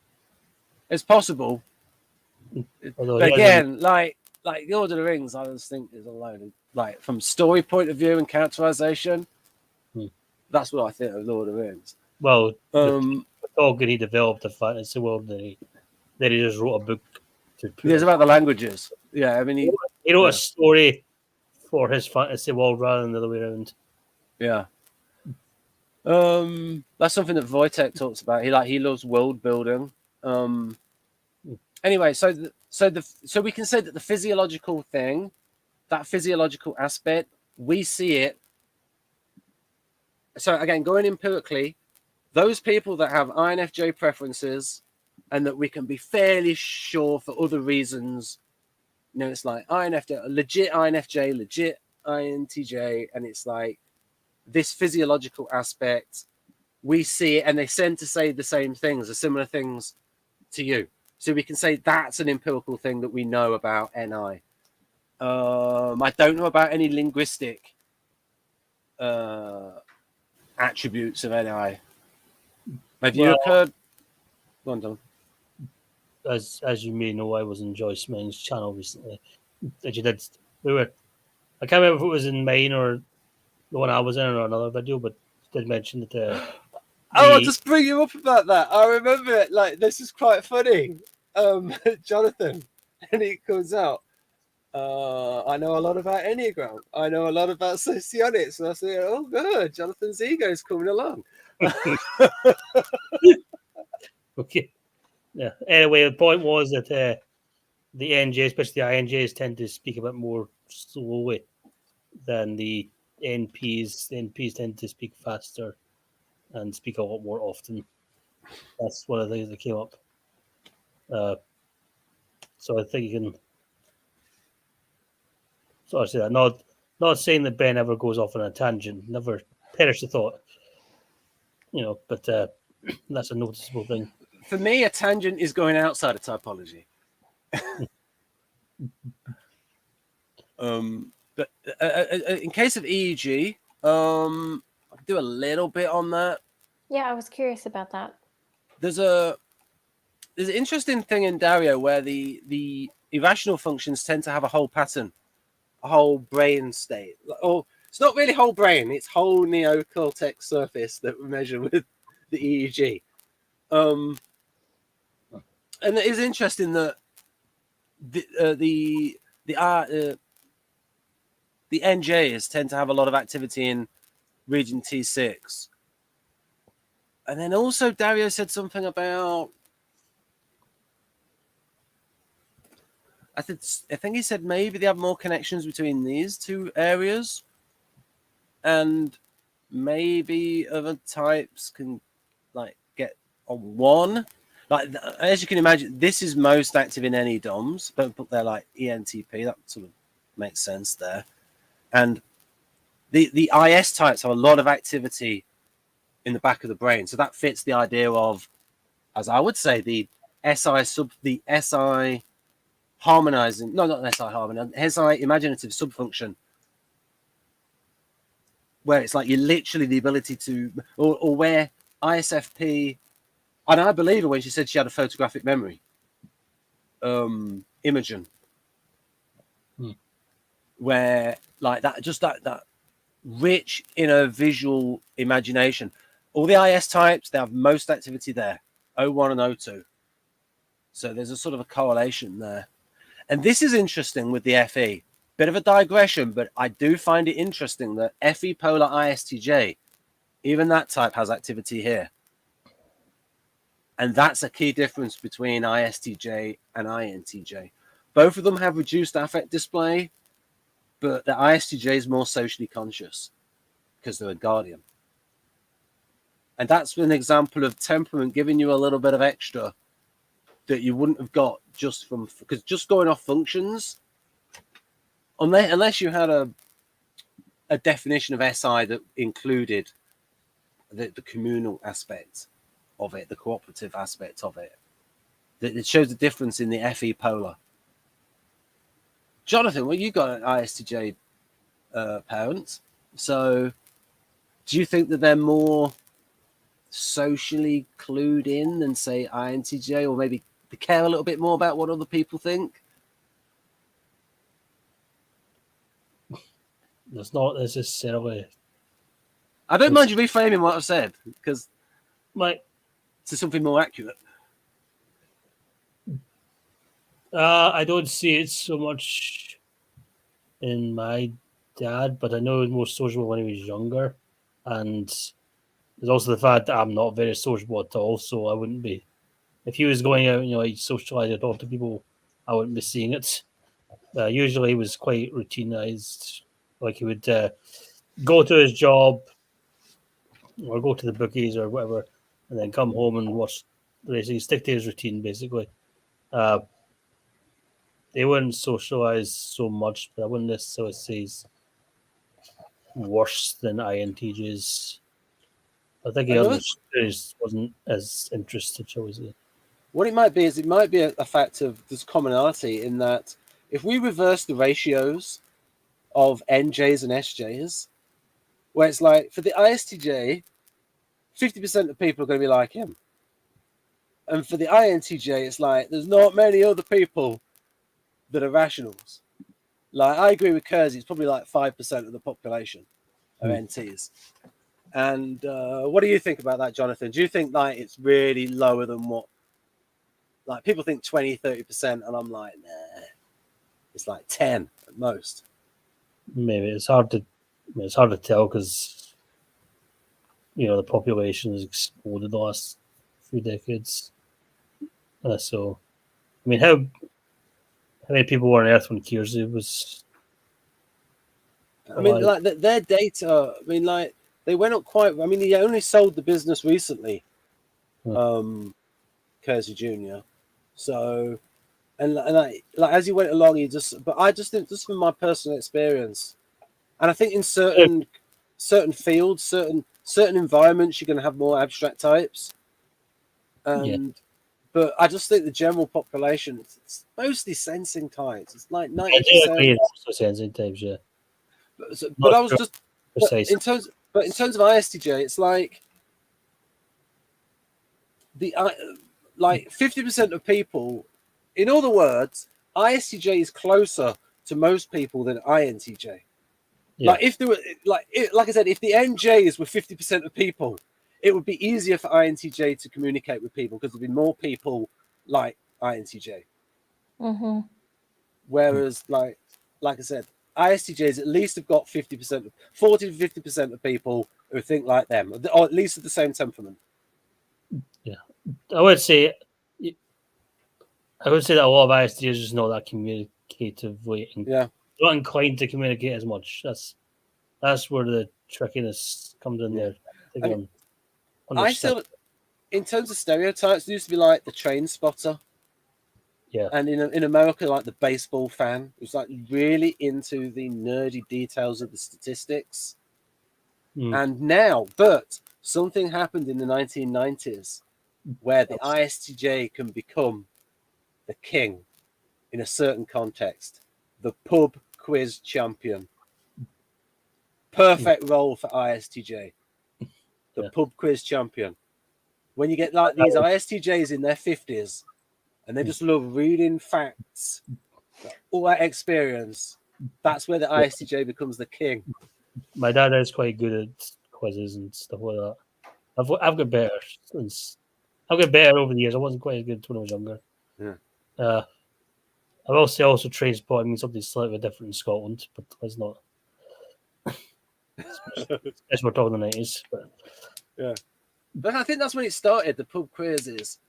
[SPEAKER 2] It's possible.
[SPEAKER 3] Although
[SPEAKER 2] But again, like The Lord of the Rings, I just think is a load of, like, from story point of view and characterization, that's what I think of Lord of the Rings.
[SPEAKER 3] Well, Tolkien, he developed a fantasy world, then he just wrote a book.
[SPEAKER 2] It's about the languages. Yeah, I mean,
[SPEAKER 3] he wrote a story for his fantasy world rather than the other way around.
[SPEAKER 2] Yeah. That's something that Wojtek talks about. He loves world building. Anyway, so we can say that the physiological thing, that physiological aspect, we see it. So again, going empirically, those people that have INFJ preferences and that we can be fairly sure for other reasons, you know, it's like INFJ, legit INFJ, legit INTJ, and it's like this physiological aspect, we see it, and they tend to say the same things, or similar things to you. So we can say that's an empirical thing that we know about NI. I don't know about any linguistic attributes of NI. Have you occurred? Go on, Don.
[SPEAKER 3] As you may know, I was in Joyce Main's channel recently. That you did. I can't remember if it was in mine or the one I was in or another video, but you did mention that.
[SPEAKER 2] I'll just bring you up about that. I remember it. Like, this is quite funny. Jonathan, and he comes out. I know a lot about Enneagram. I know a lot about socionics. And I say, oh, good. Jonathan's ego is coming along.
[SPEAKER 3] Okay. Yeah. Anyway, the point was that the NJ, especially the INJs, tend to speak a bit more slowly than the NPs. The NPs tend to speak faster and speak a lot more often. That's one of the things that came up. So I think you can sort of say that. Not saying that Ben ever goes off on a tangent, never perish the thought. You know, but that's a noticeable thing.
[SPEAKER 2] For me, a tangent is going outside of typology. But in case of EEG, I do a little bit on that.
[SPEAKER 1] Yeah, I was curious about that.
[SPEAKER 2] there's an interesting thing in Dario where the irrational functions tend to have a whole pattern, a whole brain state. Or it's not really whole brain; it's whole neocortex surface that we measure with the EEG. And it is interesting that the NJs tend to have a lot of activity in region T6. And then also Dario said something about, I think he said maybe they have more connections between these two areas, and maybe other types can like get on one. Like, as you can imagine, this is most active in any DOMs. Don't put there like ENTP. That sort of makes sense there. And the IS types have a lot of activity in the back of the brain. So that fits the idea of, as I would say, the SI harmonizing, no, not SI harmonizing, SI imaginative subfunction, where it's like you're literally the ability to, or where ISFP, and I believe her when she said she had a photographic memory, Imogen, where like that, just that rich inner visual imagination. All the IS types, they have most activity there, O1 and O2. So there's a sort of a correlation there. And this is interesting with the FE. Bit of a digression, but I do find it interesting that FE polar ISTJ, even that type has activity here. And that's a key difference between ISTJ and INTJ. Both of them have reduced affect display, but the ISTJ is more socially conscious because they're a guardian. And that's an example of temperament giving you a little bit of extra that you wouldn't have got just from, because just going off functions, unless you had a definition of SI that included the communal aspect of it, the cooperative aspect of it, that it shows the difference in the FE polar. Jonathan, well, you got an ISTJ parent, so do you think that they're more socially clued in than, say, INTJ, or maybe they care a little bit more about what other people think?
[SPEAKER 3] That's not necessarily.
[SPEAKER 2] I don't mind you reframing what I've said, because
[SPEAKER 3] like
[SPEAKER 2] to something more accurate.
[SPEAKER 3] I don't see it so much in my dad, but I know he was more sociable when he was younger, and there's also the fact that I'm not very sociable at all, so I wouldn't be. If he was going out, like socialize and talk to people, I wouldn't be seeing it. Usually, he was quite routinized. Like he would go to his job or go to the bookies or whatever, and then come home and watch the racing. Stick to his routine, basically. They wouldn't socialize so much, but I wouldn't necessarily say he's worse than INTJs. I think he wasn't as interested, shall we say.
[SPEAKER 2] What it might be is it might be a fact of this commonality in that if we reverse the ratios of NJs and SJs, where it's like for the ISTJ, 50% of people are going to be like him. And for the INTJ, it's like there's not many other people that are rationals. Like I agree with Keirsey, it's probably like 5% of the population are NTs. And what do you think about that, Jonathan? Do you think like it's really lower than what, like people think 20, 30%, and I'm like, nah, it's like 10 at most.
[SPEAKER 3] Maybe it's hard to tell because the population has exploded the last few decades. So, I mean, how many people were on Earth when Keirsey was?
[SPEAKER 2] I mean, like their data. I mean, like they went up quite. I mean, he only sold the business recently, Keirsey Jr. So, and like as he went along, But I just think, just from my personal experience, and I think in certain fields, certain environments, you're going to have more abstract types. But I just think the general population, it's mostly sensing types. It's like 90%.
[SPEAKER 3] It's also sensing types, yeah.
[SPEAKER 2] But I was just
[SPEAKER 3] precise.
[SPEAKER 2] in terms of ISTJ, it's like like 50% of people, in other words, ISTJ is closer to most people than INTJ.
[SPEAKER 3] Yeah.
[SPEAKER 2] Like if there were like I said, if the NJs were 50% of people, it would be easier for INTJ to communicate with people because there'd be more people like INTJ.
[SPEAKER 1] Mm-hmm.
[SPEAKER 2] Whereas like I said, ISTJs at least have got 50%, 40 to 50% of people who think like them, or at least at the same temperament.
[SPEAKER 3] Yeah, I would say that a lot of ISTJs just not that communicative waiting.
[SPEAKER 2] Yeah,
[SPEAKER 3] Not inclined to communicate as much. That's where the trickiness comes in there.
[SPEAKER 2] I mean, I still, in terms of stereotypes, there used to be like the train spotter.
[SPEAKER 3] Yeah.
[SPEAKER 2] And in America, like the baseball fan who's like really into the nerdy details of the statistics. And now, but something happened in the 1990s where the ISTJ can become the king in a certain context, the pub quiz champion. Perfect role for ISTJ, the pub quiz champion. When you get like these ISTJs in their 50s and they just love reading facts, all that experience, that's where the ISTJ becomes the king.
[SPEAKER 3] My dad is quite good at quizzes and stuff like that. I've got better since I've got better over the years. I wasn't quite as good when I was younger.
[SPEAKER 2] Yeah.
[SPEAKER 3] I will say also train spotting means something slightly different in Scotland, but it's not. As we're talking the 90s. But.
[SPEAKER 2] Yeah. But I think that's when it started, the pub quizzes.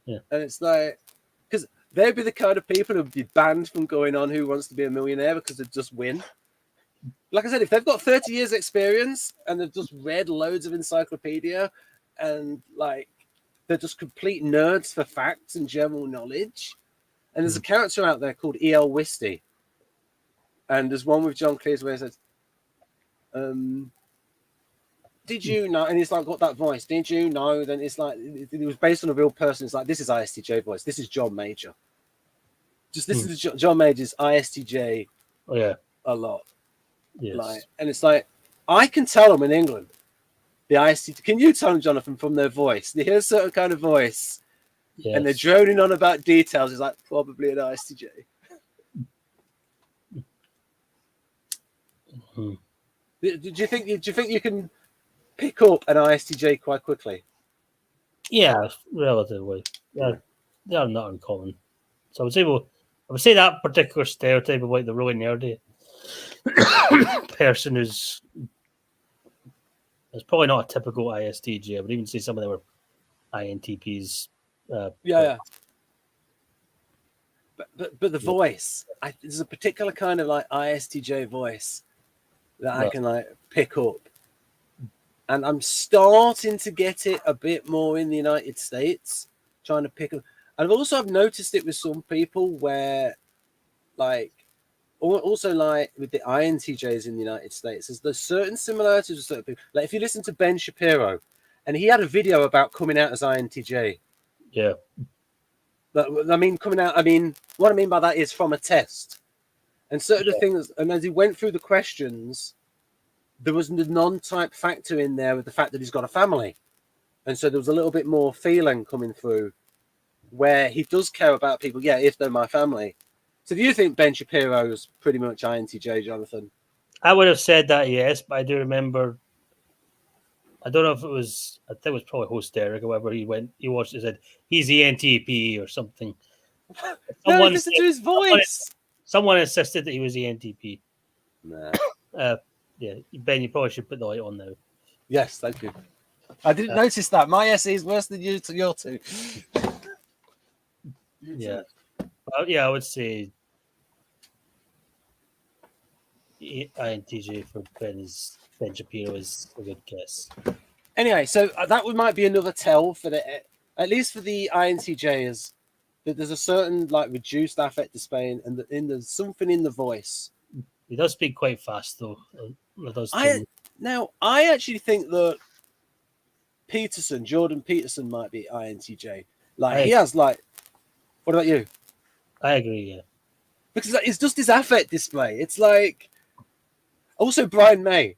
[SPEAKER 3] Yeah.
[SPEAKER 2] And it's like, because they'd be the kind of people who'd be banned from going on Who Wants to Be a Millionaire because they'd just win. Like I said, if they've got 30 years experience and they've just read loads of encyclopedia and like they're just complete nerds for facts and general knowledge. And there's a character out there called E.L. Wisty. And there's one with John Cleese where he says, did you know? And it's like got that voice. Did you know? Then it's like it was based on a real person. It's like this is ISTJ voice. This is John Major. Just this is John Major's ISTJ.
[SPEAKER 3] Oh yeah,
[SPEAKER 2] a lot.
[SPEAKER 3] Yes.
[SPEAKER 2] Like, and it's like I can tell them in England. The ISTJ. Can you tell them, Jonathan, from their voice? They hear a certain kind of voice, and they're droning on about details. It's like probably an ISTJ.
[SPEAKER 3] Mm-hmm.
[SPEAKER 2] Do you think you can pick up an ISTJ quite quickly?
[SPEAKER 3] Yeah, relatively. Yeah, they are not uncommon. So I would say that particular stereotype of like the really nerdy person is probably not a typical ISTJ. I would even say some of them are INTPs.
[SPEAKER 2] Yeah. But the voice, there's a particular kind of like ISTJ voice that I can like pick up. And I'm starting to get it a bit more in the United States, trying to pick up. And I've noticed it with some people where, like, also like with the INTJs in the United States, there's certain similarities with certain people. Like if you listen to Ben Shapiro, and he had a video about coming out as INTJ.
[SPEAKER 3] Yeah.
[SPEAKER 2] But what I mean by that is from a test. And certain things, and as he went through the questions, there was the non-type factor in there with the fact that he's got a family. And so there was a little bit more feeling coming through where he does care about people, if they're my family. So do you think Ben Shapiro's pretty much INTJ, Jonathan?
[SPEAKER 3] I would have said that, yes, but I do remember, I don't know if it was, I think it was probably host Derek, however, he watched it and said, he's ENTP or something.
[SPEAKER 2] No, listen to his voice.
[SPEAKER 3] Someone insisted that he was ENTP.
[SPEAKER 2] Nah.
[SPEAKER 3] Yeah, Ben, you probably should put the light on now.
[SPEAKER 2] Yes, thank you. I didn't notice that. My SE is worse than your two.
[SPEAKER 3] Yeah. I would say INTJ for Ben Shapiro is a good guess.
[SPEAKER 2] Anyway, so that might be another tell for at least for the INTJs, that there's a certain like reduced affect display and there's something in the voice.
[SPEAKER 3] He does speak quite fast though.
[SPEAKER 2] I actually think that Jordan Peterson might be INTJ. He has like. What about you?
[SPEAKER 3] I agree, yeah.
[SPEAKER 2] Because it's just his affect display. It's like also Brian May.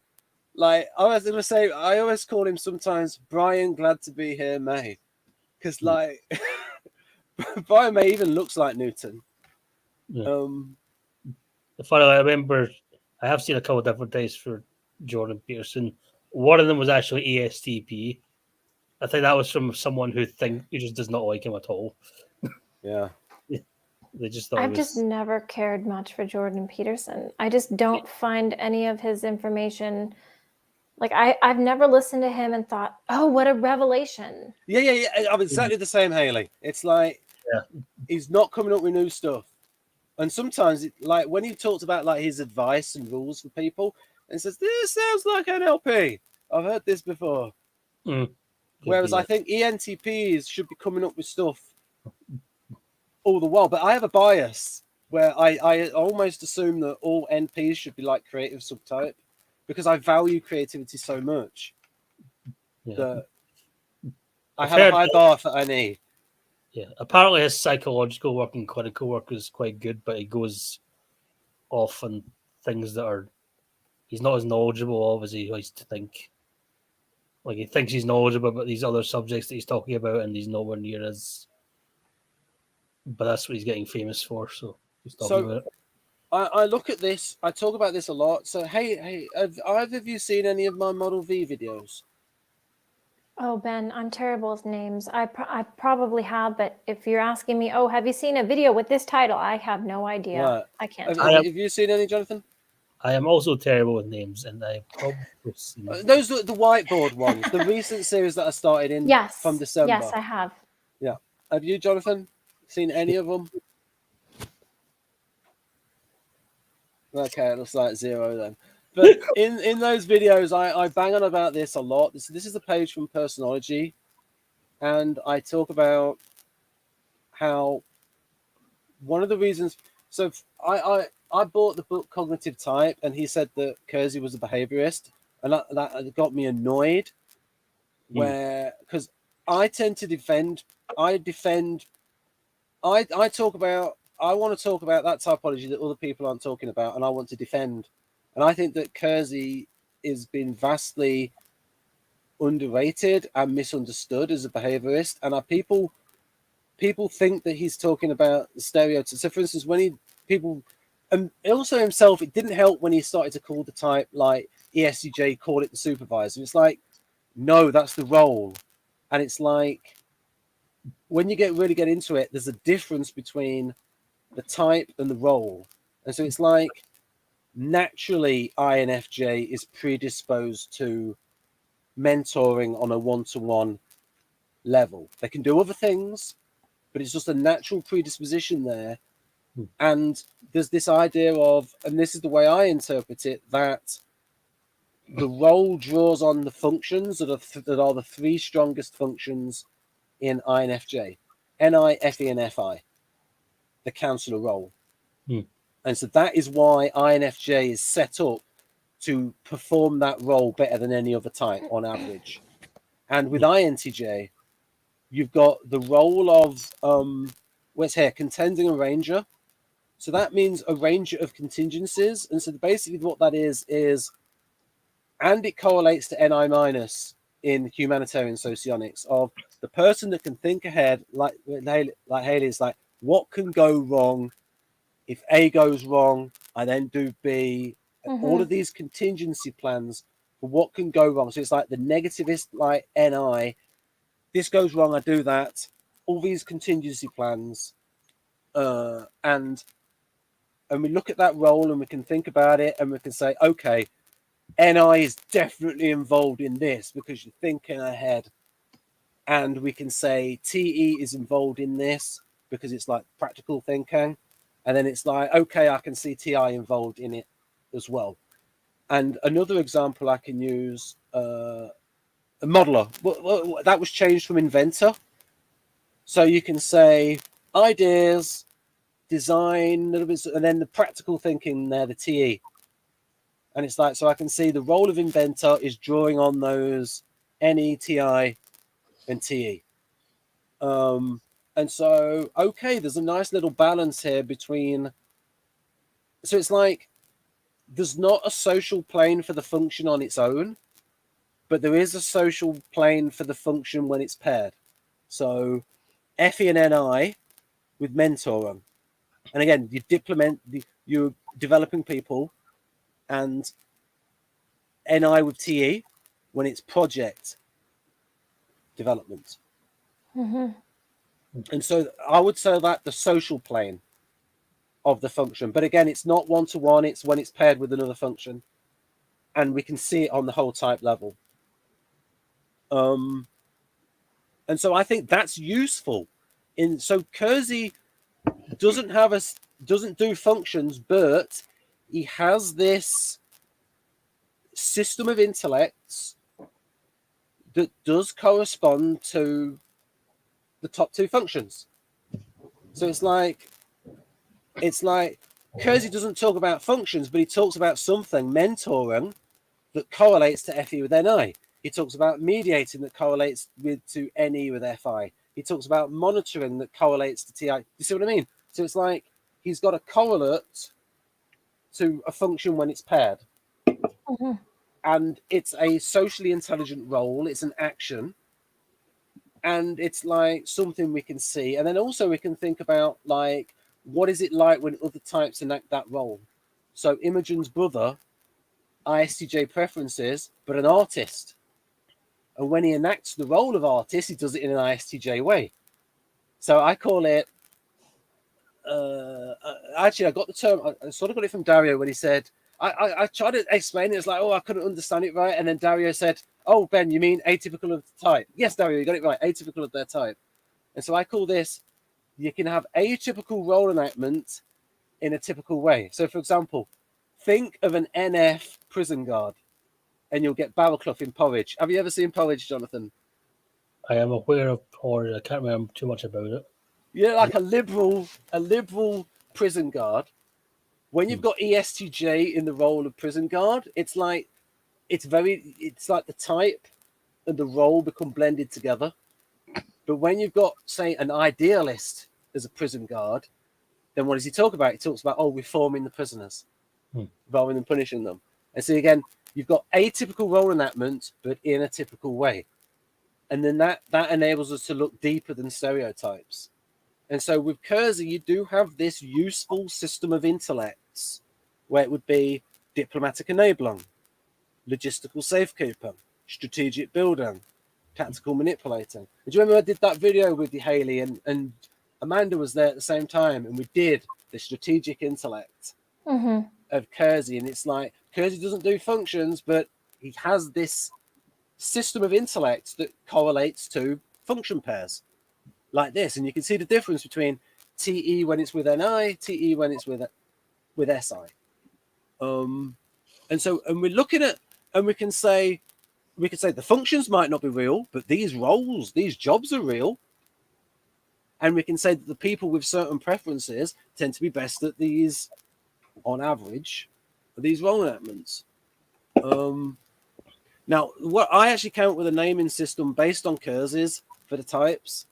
[SPEAKER 2] Like I was gonna say, I always call him sometimes Brian. Glad to be here, May. because like Brian May even looks like Newton.
[SPEAKER 3] Yeah. Finally, I remember I have seen a couple of different days for Jordan Peterson. One of them was actually ESTP. I think that was from someone who just does not like him at all.
[SPEAKER 2] Yeah.
[SPEAKER 3] They just thought
[SPEAKER 1] I've just never cared much for Jordan Peterson. I just don't find any of his information. Like I've never listened to him and thought, oh, what a revelation.
[SPEAKER 2] Yeah. I'm exactly the same, Hailey. It's like he's not coming up with new stuff. And sometimes, like when he talked about like his advice and rules for people, and says, "This sounds like NLP. I've heard this before." Whereas I think ENTPs should be coming up with stuff all the while. But I have a bias where I almost assume that all NPs should be like creative subtype because I value creativity so much that I have a high bar for NE.
[SPEAKER 3] Yeah, apparently his psychological work and clinical work is quite good, but he goes off on things that he's not as knowledgeable of as he likes to think. Like he thinks he's knowledgeable about these other subjects that he's talking about, and he's nowhere near as. But that's what he's getting famous for. So he's talking about it.
[SPEAKER 2] I look at this. I talk about this a lot. So hey, have either of you seen any of my Model V videos?
[SPEAKER 1] Oh, Ben, I'm terrible with names. I probably have, but if you're asking me, oh, have you seen a video with this title? I have no idea.
[SPEAKER 2] Right.
[SPEAKER 1] I can't.
[SPEAKER 2] Have you seen any, Jonathan?
[SPEAKER 3] I am also terrible with names, and I probably seen
[SPEAKER 2] those are the whiteboard ones. The recent series that I started in from December.
[SPEAKER 1] Yes, I have.
[SPEAKER 2] Yeah. Have you, Jonathan, seen any of them? Okay, it looks like 0 then. But in those videos, I bang on about this a lot. This is the page from Personology, and I talk about how one of the reasons. So I bought the book Cognitive Type, and he said that Keirsey was a behaviorist, and that got me annoyed. Because I tend to defend. I talk about. I want to talk about that typology that other people aren't talking about, and I want to defend. And I think that Keirsey has been vastly underrated and misunderstood as a behaviorist. And people think that he's talking about the stereotypes. So, for instance, and also himself, it didn't help when he started to call the type like ESTJ, call it the supervisor. It's like, no, that's the role. And it's like, when you really get into it, there's a difference between the type and the role. And so it's like, naturally, INFJ is predisposed to mentoring on a one-to-one level. They can do other things, but it's just a natural predisposition there. And there's this idea of, and this is the way I interpret it, that the role draws on the functions that are the three strongest functions in INFJ: NI, FE, and FI, the counselor role. And so that is why INFJ is set up to perform that role better than any other type on average. And with INTJ, you've got the role of, what's here, contending arranger. So that means a ranger of contingencies. And so basically what that is, and it correlates to NI minus in humanitarian socionics, of the person that can think ahead, like Hailey is like, what can go wrong? If A goes wrong, I then do B. And all of these contingency plans for what can go wrong. So it's like the negativist, like NI. This goes wrong, I do that. All these contingency plans. And we look at that role and we can think about it and we can say, okay, NI is definitely involved in this because you're thinking ahead. And we can say TE is involved in this because it's like practical thinking. And then it's like, okay, I can see TI involved in it as well. And another example I can use, a modeler. That was changed from inventor. So you can say ideas, design, a little bit, and then the practical thinking there, the TE. And it's like, so I can see the role of inventor is drawing on those NE, TI, and TE. And so, okay, there's a nice little balance here between. So it's like there's not a social plane for the function on its own, but there is a social plane for the function when it's paired. So FE and NI with mentoring. And again, you're developing people, and NI with TE when it's project development.
[SPEAKER 1] Mm-hmm.
[SPEAKER 2] And so I would say that the social plane of the function. But again, it's not one-to-one. It's when it's paired with another function. And we can see it on the whole type level. And so I think that's useful. So Keirsey doesn't do functions, but he has this system of intellects that does correspond to the top two functions. So it's like Keirsey doesn't talk about functions, but he talks about something, mentoring, that correlates to FE with NI. He talks about mediating that correlates to NE with FI. He talks about monitoring that correlates to TI. You see what I mean? So it's like he's got a correlate to a function when it's paired.
[SPEAKER 1] Mm-hmm.
[SPEAKER 2] And it's a socially intelligent role. It's an action. And it's like something we can see. And then also we can think about like, what is it like when other types enact that role? So Imogen's brother, ISTJ preferences, but an artist. And when he enacts the role of artist, he does it in an ISTJ way. So I call it, actually, I got the term, I sort of got it from Dario when he said, I tried to explain it. It's like, oh, I couldn't understand it right. And then Dario said, oh, Ben, you mean atypical of the type? Yes, Dario, you got it right. Atypical of their type. And so I call this, you can have atypical role enactment in a typical way. So, for example, think of an NF prison guard and you'll get barrelcloth in Porridge. Have you ever seen Porridge, Jonathan?
[SPEAKER 3] I am aware of Porridge. I can't remember too much about it.
[SPEAKER 2] Yeah, like a liberal prison guard. When you've got ESTJ in the role of prison guard, it's like the type and the role become blended together. But when you've got, say, an idealist as a prison guard, then what does he talk about? He talks about, reforming the prisoners rather than punishing them. And so again, you've got atypical role enactment, but in a typical way. And then that enables us to look deeper than stereotypes. And so with Keirsey, you do have this useful system of intellects where it would be diplomatic enabling, logistical safekeeping, strategic building, tactical manipulating. And do you remember I did that video with you, Hailey, and Amanda was there at the same time, and we did the strategic intellect of Keirsey. And it's like, Keirsey doesn't do functions, but he has this system of intellect that correlates to function pairs like this. And you can see the difference between TE when it's with NI, TE when it's with SI. And we're looking at, and we can say the functions might not be real, but these roles, these jobs are real. And we can say that the people with certain preferences tend to be best at these, on average, these role enactments. Now, what I actually came up with a naming system based on Keirsey's for the types.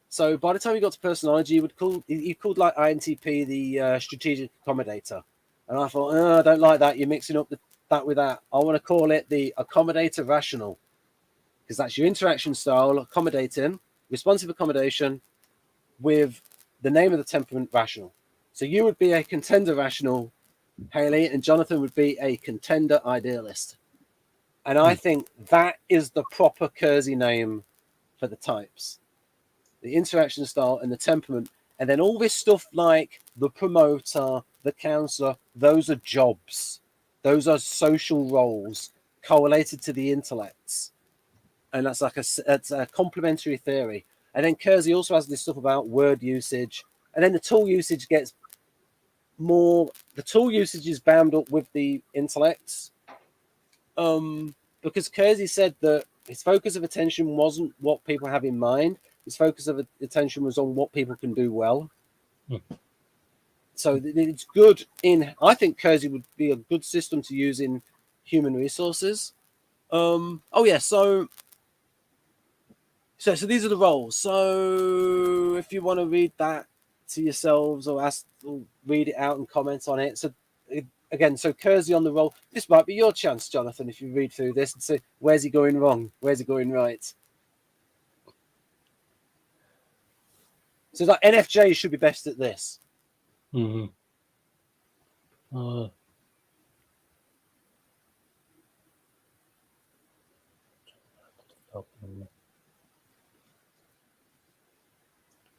[SPEAKER 2] So by the time you got to personality, you called like INTP the strategic accommodator. And I thought, I don't like that. You're mixing up that with that. I want to call it the accommodator rational, because that's your interaction style, accommodating, responsive accommodation with the name of the temperament rational. So you would be a contender rational, Hailey, and Jonathan would be a contender idealist. And I think that is the proper Keirsey name for the types. The interaction style and the temperament. And then all this stuff like the promoter, the counselor, those are jobs. Those are social roles correlated to the intellects. And that's like a complementary theory. And then Keirsey also has this stuff about word usage. And then the tool usage gets more, the tool usage is bound up with the intellects. Because Keirsey said that his focus of attention wasn't what people have in mind. His focus of attention was on what people can do well. So it's good I think Keirsey would be a good system to use in human resources. So these are the roles. So if you want to read that to yourselves or read it out and comment on it. So Keirsey on the role. This might be your chance, Jonathan, if you read through this and say, where's he going wrong? Where's he going right? So like NFJ should be best at this.
[SPEAKER 3] Mm-hmm.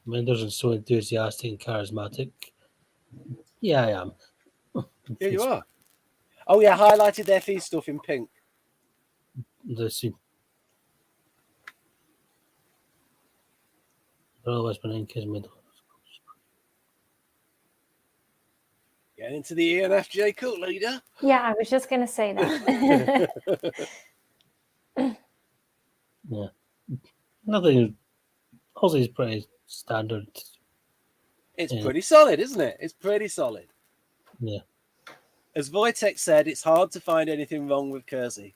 [SPEAKER 3] Menders and so enthusiastic and charismatic. Yeah, I am.
[SPEAKER 2] Yeah, you are. Oh yeah, highlighted their fee stuff in pink.
[SPEAKER 3] Let's see. Otherwise, been in kids middle.
[SPEAKER 2] Get into the ENFJ cult leader.
[SPEAKER 1] Yeah, I was just going to say that.
[SPEAKER 3] Yeah. Nothing. Also, is pretty standard.
[SPEAKER 2] It's pretty solid, isn't it? It's pretty solid.
[SPEAKER 3] Yeah.
[SPEAKER 2] As Wojtek said, it's hard to find anything wrong with Keirsey.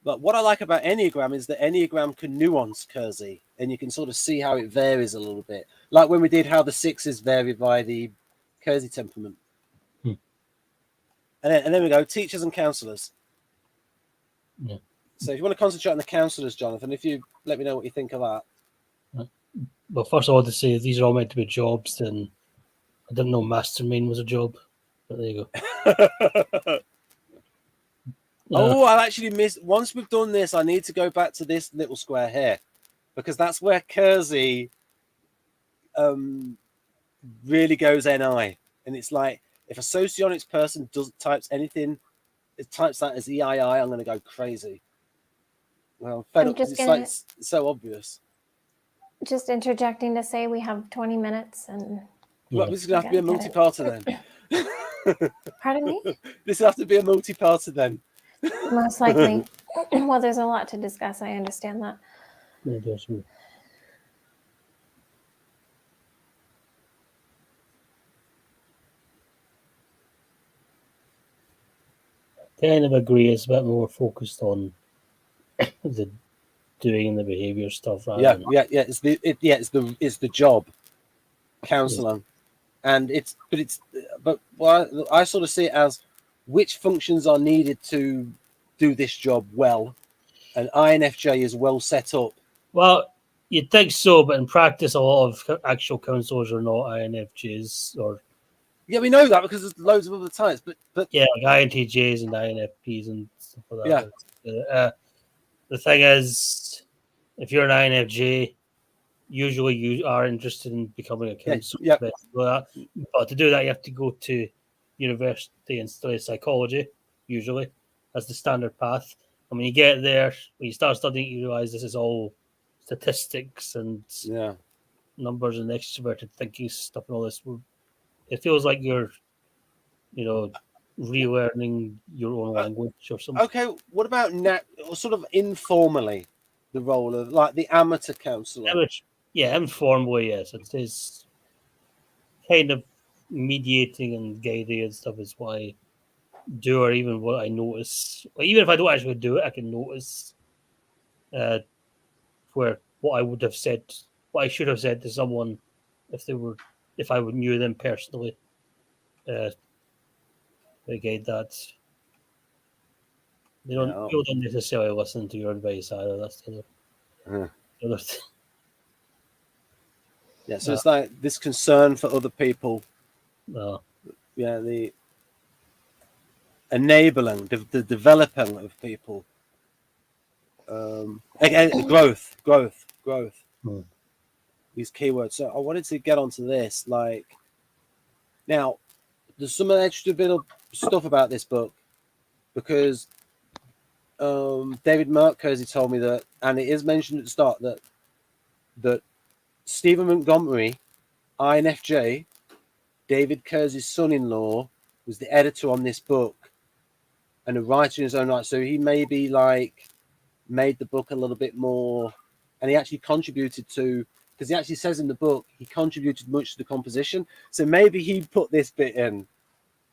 [SPEAKER 2] But what I like about Enneagram is that Enneagram can nuance Keirsey, and you can sort of see how it varies a little bit. Like when we did how the sixes vary by the Keirsey temperament. And then we go, teachers and counsellors.
[SPEAKER 3] Yeah.
[SPEAKER 2] So if you want to concentrate on the counsellors, Jonathan, if you let me know what you think of that.
[SPEAKER 3] Well, first I want to say these are all meant to be jobs, and I didn't know mastermind was a job, but there you go.
[SPEAKER 2] Oh, I actually missed. Once we've done this, I need to go back to this little square here, because that's where Keirsey really goes NI, and it's like if a socionics person types anything, it types that as EII, I'm going to go crazy. Well, fed up, it's like so obvious.
[SPEAKER 1] Just interjecting to say we have 20 minutes and.
[SPEAKER 2] Well, this is going to have to be a multi-parter then.
[SPEAKER 1] Pardon me?
[SPEAKER 2] This will have to be a multi-parter then.
[SPEAKER 1] Most likely. Well, there's a lot to discuss. I understand that.
[SPEAKER 3] Yeah, definitely. Kind of agree. It's a bit more focused on the doing and the behavior stuff.
[SPEAKER 2] Yeah. It's the job, counselling, and but I sort of see it as which functions are needed to do this job well, and INFJ is well set up.
[SPEAKER 3] Well, you'd think so, but in practice, a lot of actual counsellors are not INFJs or.
[SPEAKER 2] Yeah, we know that because there's loads of other types, but
[SPEAKER 3] yeah, like INTJs and INFPs and stuff like that. Yeah. The thing is, if you're an INFJ, usually you are interested in becoming a counsellor.
[SPEAKER 2] Yeah.
[SPEAKER 3] But to do that, you have to go to university and study psychology, usually. That's the standard path. And when you get there, when you start studying, you realize this is all statistics and numbers and extroverted thinking stuff and all this. It feels like you're, relearning your own language or something.
[SPEAKER 2] Okay, what about sort of informally, the role of like the amateur counsellor?
[SPEAKER 3] Informally, yes. It is kind of mediating and guiding and stuff is what I do, or even what I notice. Like, even if I don't actually do it, I can notice where what I would have said, what I should have said to someone if I knew them personally. They guide that. People don't necessarily listen to your advice either. That's the other thing. Yeah,
[SPEAKER 2] so it's like this concern for other people.
[SPEAKER 3] Yeah,
[SPEAKER 2] the enabling, the developing of people. Again, growth. These keywords. So I wanted to get onto this. Like, now, there's some extra bit of stuff about this book because David Keirsey told me that, and it is mentioned at the start that Stephen Montgomery, INFJ, David Keirsey's son-in-law, was the editor on this book and a writer in his own right. So he maybe made the book a little bit more, and he actually contributed to, because he actually says in the book he contributed much to the composition. So maybe he put this bit in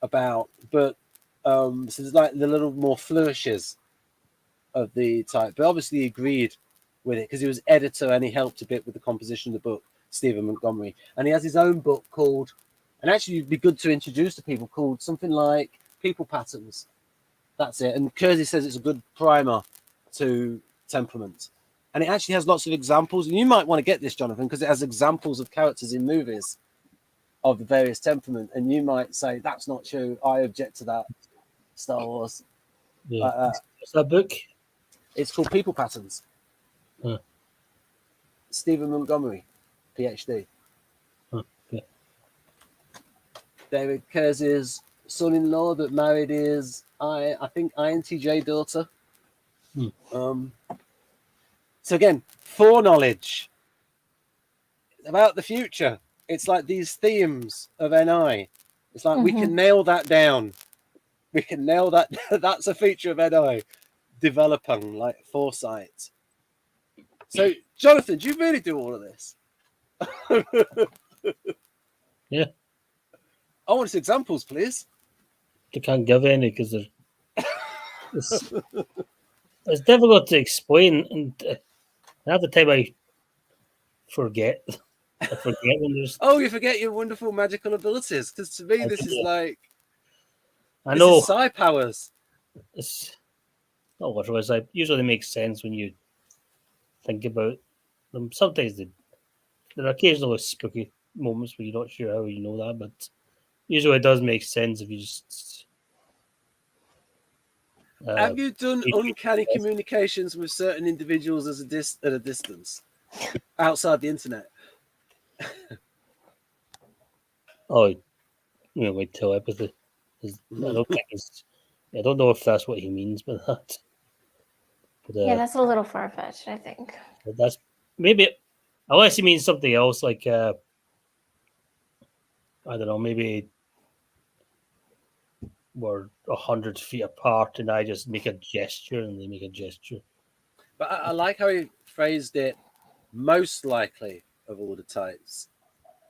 [SPEAKER 2] about, but so there's like the little more flourishes of the type. But obviously he agreed with it because he was editor and he helped a bit with the composition of the book, Stephen Montgomery. And he has his own book called, and actually it'd be good to introduce to people, called something like People Patterns. That's it. And Keirsey says it's a good primer to temperament. And it actually has lots of examples. And you might want to get this, Jonathan, because it has examples of characters in movies of the various temperament. And you might say, that's not true. I object to that. Star Wars.
[SPEAKER 3] Yeah. What's that book?
[SPEAKER 2] It's called People Patterns.
[SPEAKER 3] Huh.
[SPEAKER 2] Stephen Montgomery, PhD.
[SPEAKER 3] Huh. Okay.
[SPEAKER 2] David Keirsey's son-in-law that married his, I think, INTJ daughter. So again, foreknowledge about the future. It's like these themes of NI. It's like we can nail that down. We can nail that. That's a feature of NI. Developing like foresight. So, Jonathan, do you really do all of this?
[SPEAKER 3] Yeah.
[SPEAKER 2] I want some examples, please.
[SPEAKER 3] I can't give any because it's difficult to explain, and half the time I forget. I forget when there's.
[SPEAKER 2] Oh, you forget your wonderful magical abilities, because to me this is like.
[SPEAKER 3] I know.
[SPEAKER 2] This is psi powers.
[SPEAKER 3] It's not otherwise. It usually makes sense when you think about them. Sometimes there are occasionally spooky moments where you're not sure how you know that, but usually it does make sense if you just.
[SPEAKER 2] Have you done uncanny communications with certain individuals at a distance outside the internet?
[SPEAKER 3] Oh, you know, like telepathy. I don't know if that's what he means by that. But,
[SPEAKER 1] yeah, that's a little far-fetched, I think.
[SPEAKER 3] That's maybe, unless he means something else, like I don't know, maybe we're 100 feet apart and I just make a gesture and they make a gesture.
[SPEAKER 2] But I like how he phrased it. Most likely of all the types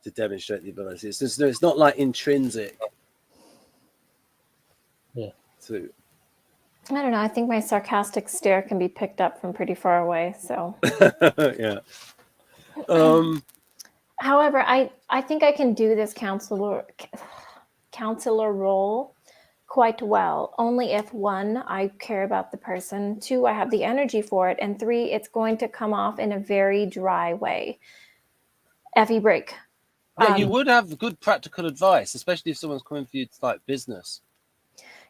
[SPEAKER 2] to demonstrate the ability. It's not like intrinsic.
[SPEAKER 3] Yeah.
[SPEAKER 2] To.
[SPEAKER 1] I don't know. I think my sarcastic stare can be picked up from pretty far away. So.
[SPEAKER 2] Yeah.
[SPEAKER 1] However, I think I can do this counselor role quite well. Only if 1, I care about the person, 2, I have the energy for it, and 3, it's going to come off in a very dry way. Effie break.
[SPEAKER 2] Yeah, you would have good practical advice, especially if someone's coming for you to like business.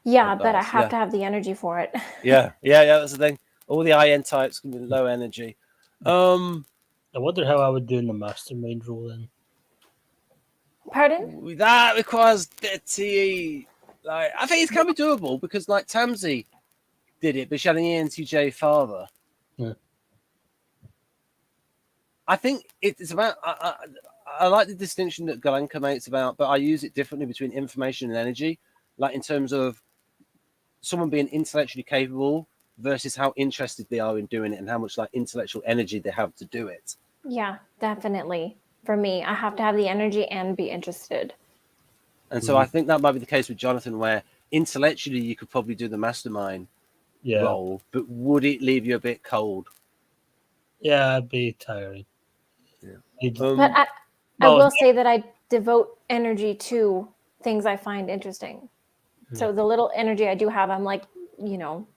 [SPEAKER 1] Yeah, but I have to have the energy for it.
[SPEAKER 2] Yeah, that's the thing. All the IN types can be low energy.
[SPEAKER 3] I wonder how I would do in the mastermind role then.
[SPEAKER 1] Pardon?
[SPEAKER 2] That requires TE. Like, I think it can be doable because, like, Tamsi did it, but she had an ENTJ father.
[SPEAKER 3] Yeah.
[SPEAKER 2] I think it's about. I like the distinction that Galanka makes about, but I use it differently between information and energy. Like in terms of someone being intellectually capable versus how interested they are in doing it and how much like intellectual energy they have to do it.
[SPEAKER 1] Yeah, definitely. For me, I have to have the energy and be interested.
[SPEAKER 2] And so I think that might be the case with Jonathan, where intellectually you could probably do the mastermind role, but would it leave you a bit cold?
[SPEAKER 3] Yeah, it'd be tiring.
[SPEAKER 2] Yeah.
[SPEAKER 1] But I will say that I devote energy to things I find interesting. Yeah. So the little energy I do have, I'm like, you know.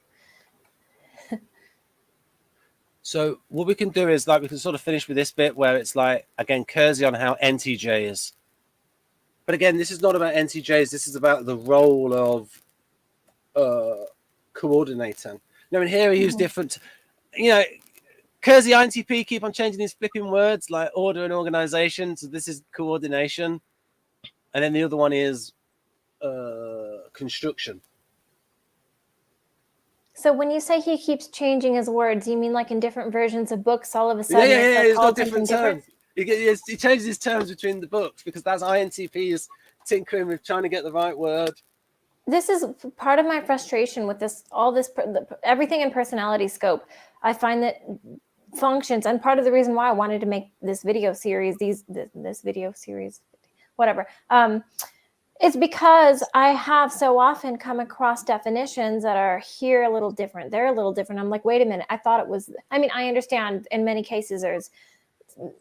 [SPEAKER 2] So what we can do is like we can sort of finish with this bit where it's like, again, Keirsey on how NTJ is. But again, this is not about NTJs. This is about the role of coordinating. Now, in here, I use different, you know, Keirsey INTP keep on changing these flipping words like order and organization. So this is coordination. And then the other one is construction.
[SPEAKER 1] So when you say he keeps changing his words, you mean like in different versions of books all of a sudden?
[SPEAKER 2] Yeah. He's got different terms. He changes his terms between the books because that's INTP is tinkering with trying to get the right word.
[SPEAKER 1] This is part of my frustration with this, everything in personality scope. I find that functions, and part of the reason why I wanted to make this video series, whatever. It's because I have so often come across definitions that are here a little different. They're a little different. I'm like, wait a minute. I thought it was, I mean, I understand in many cases there's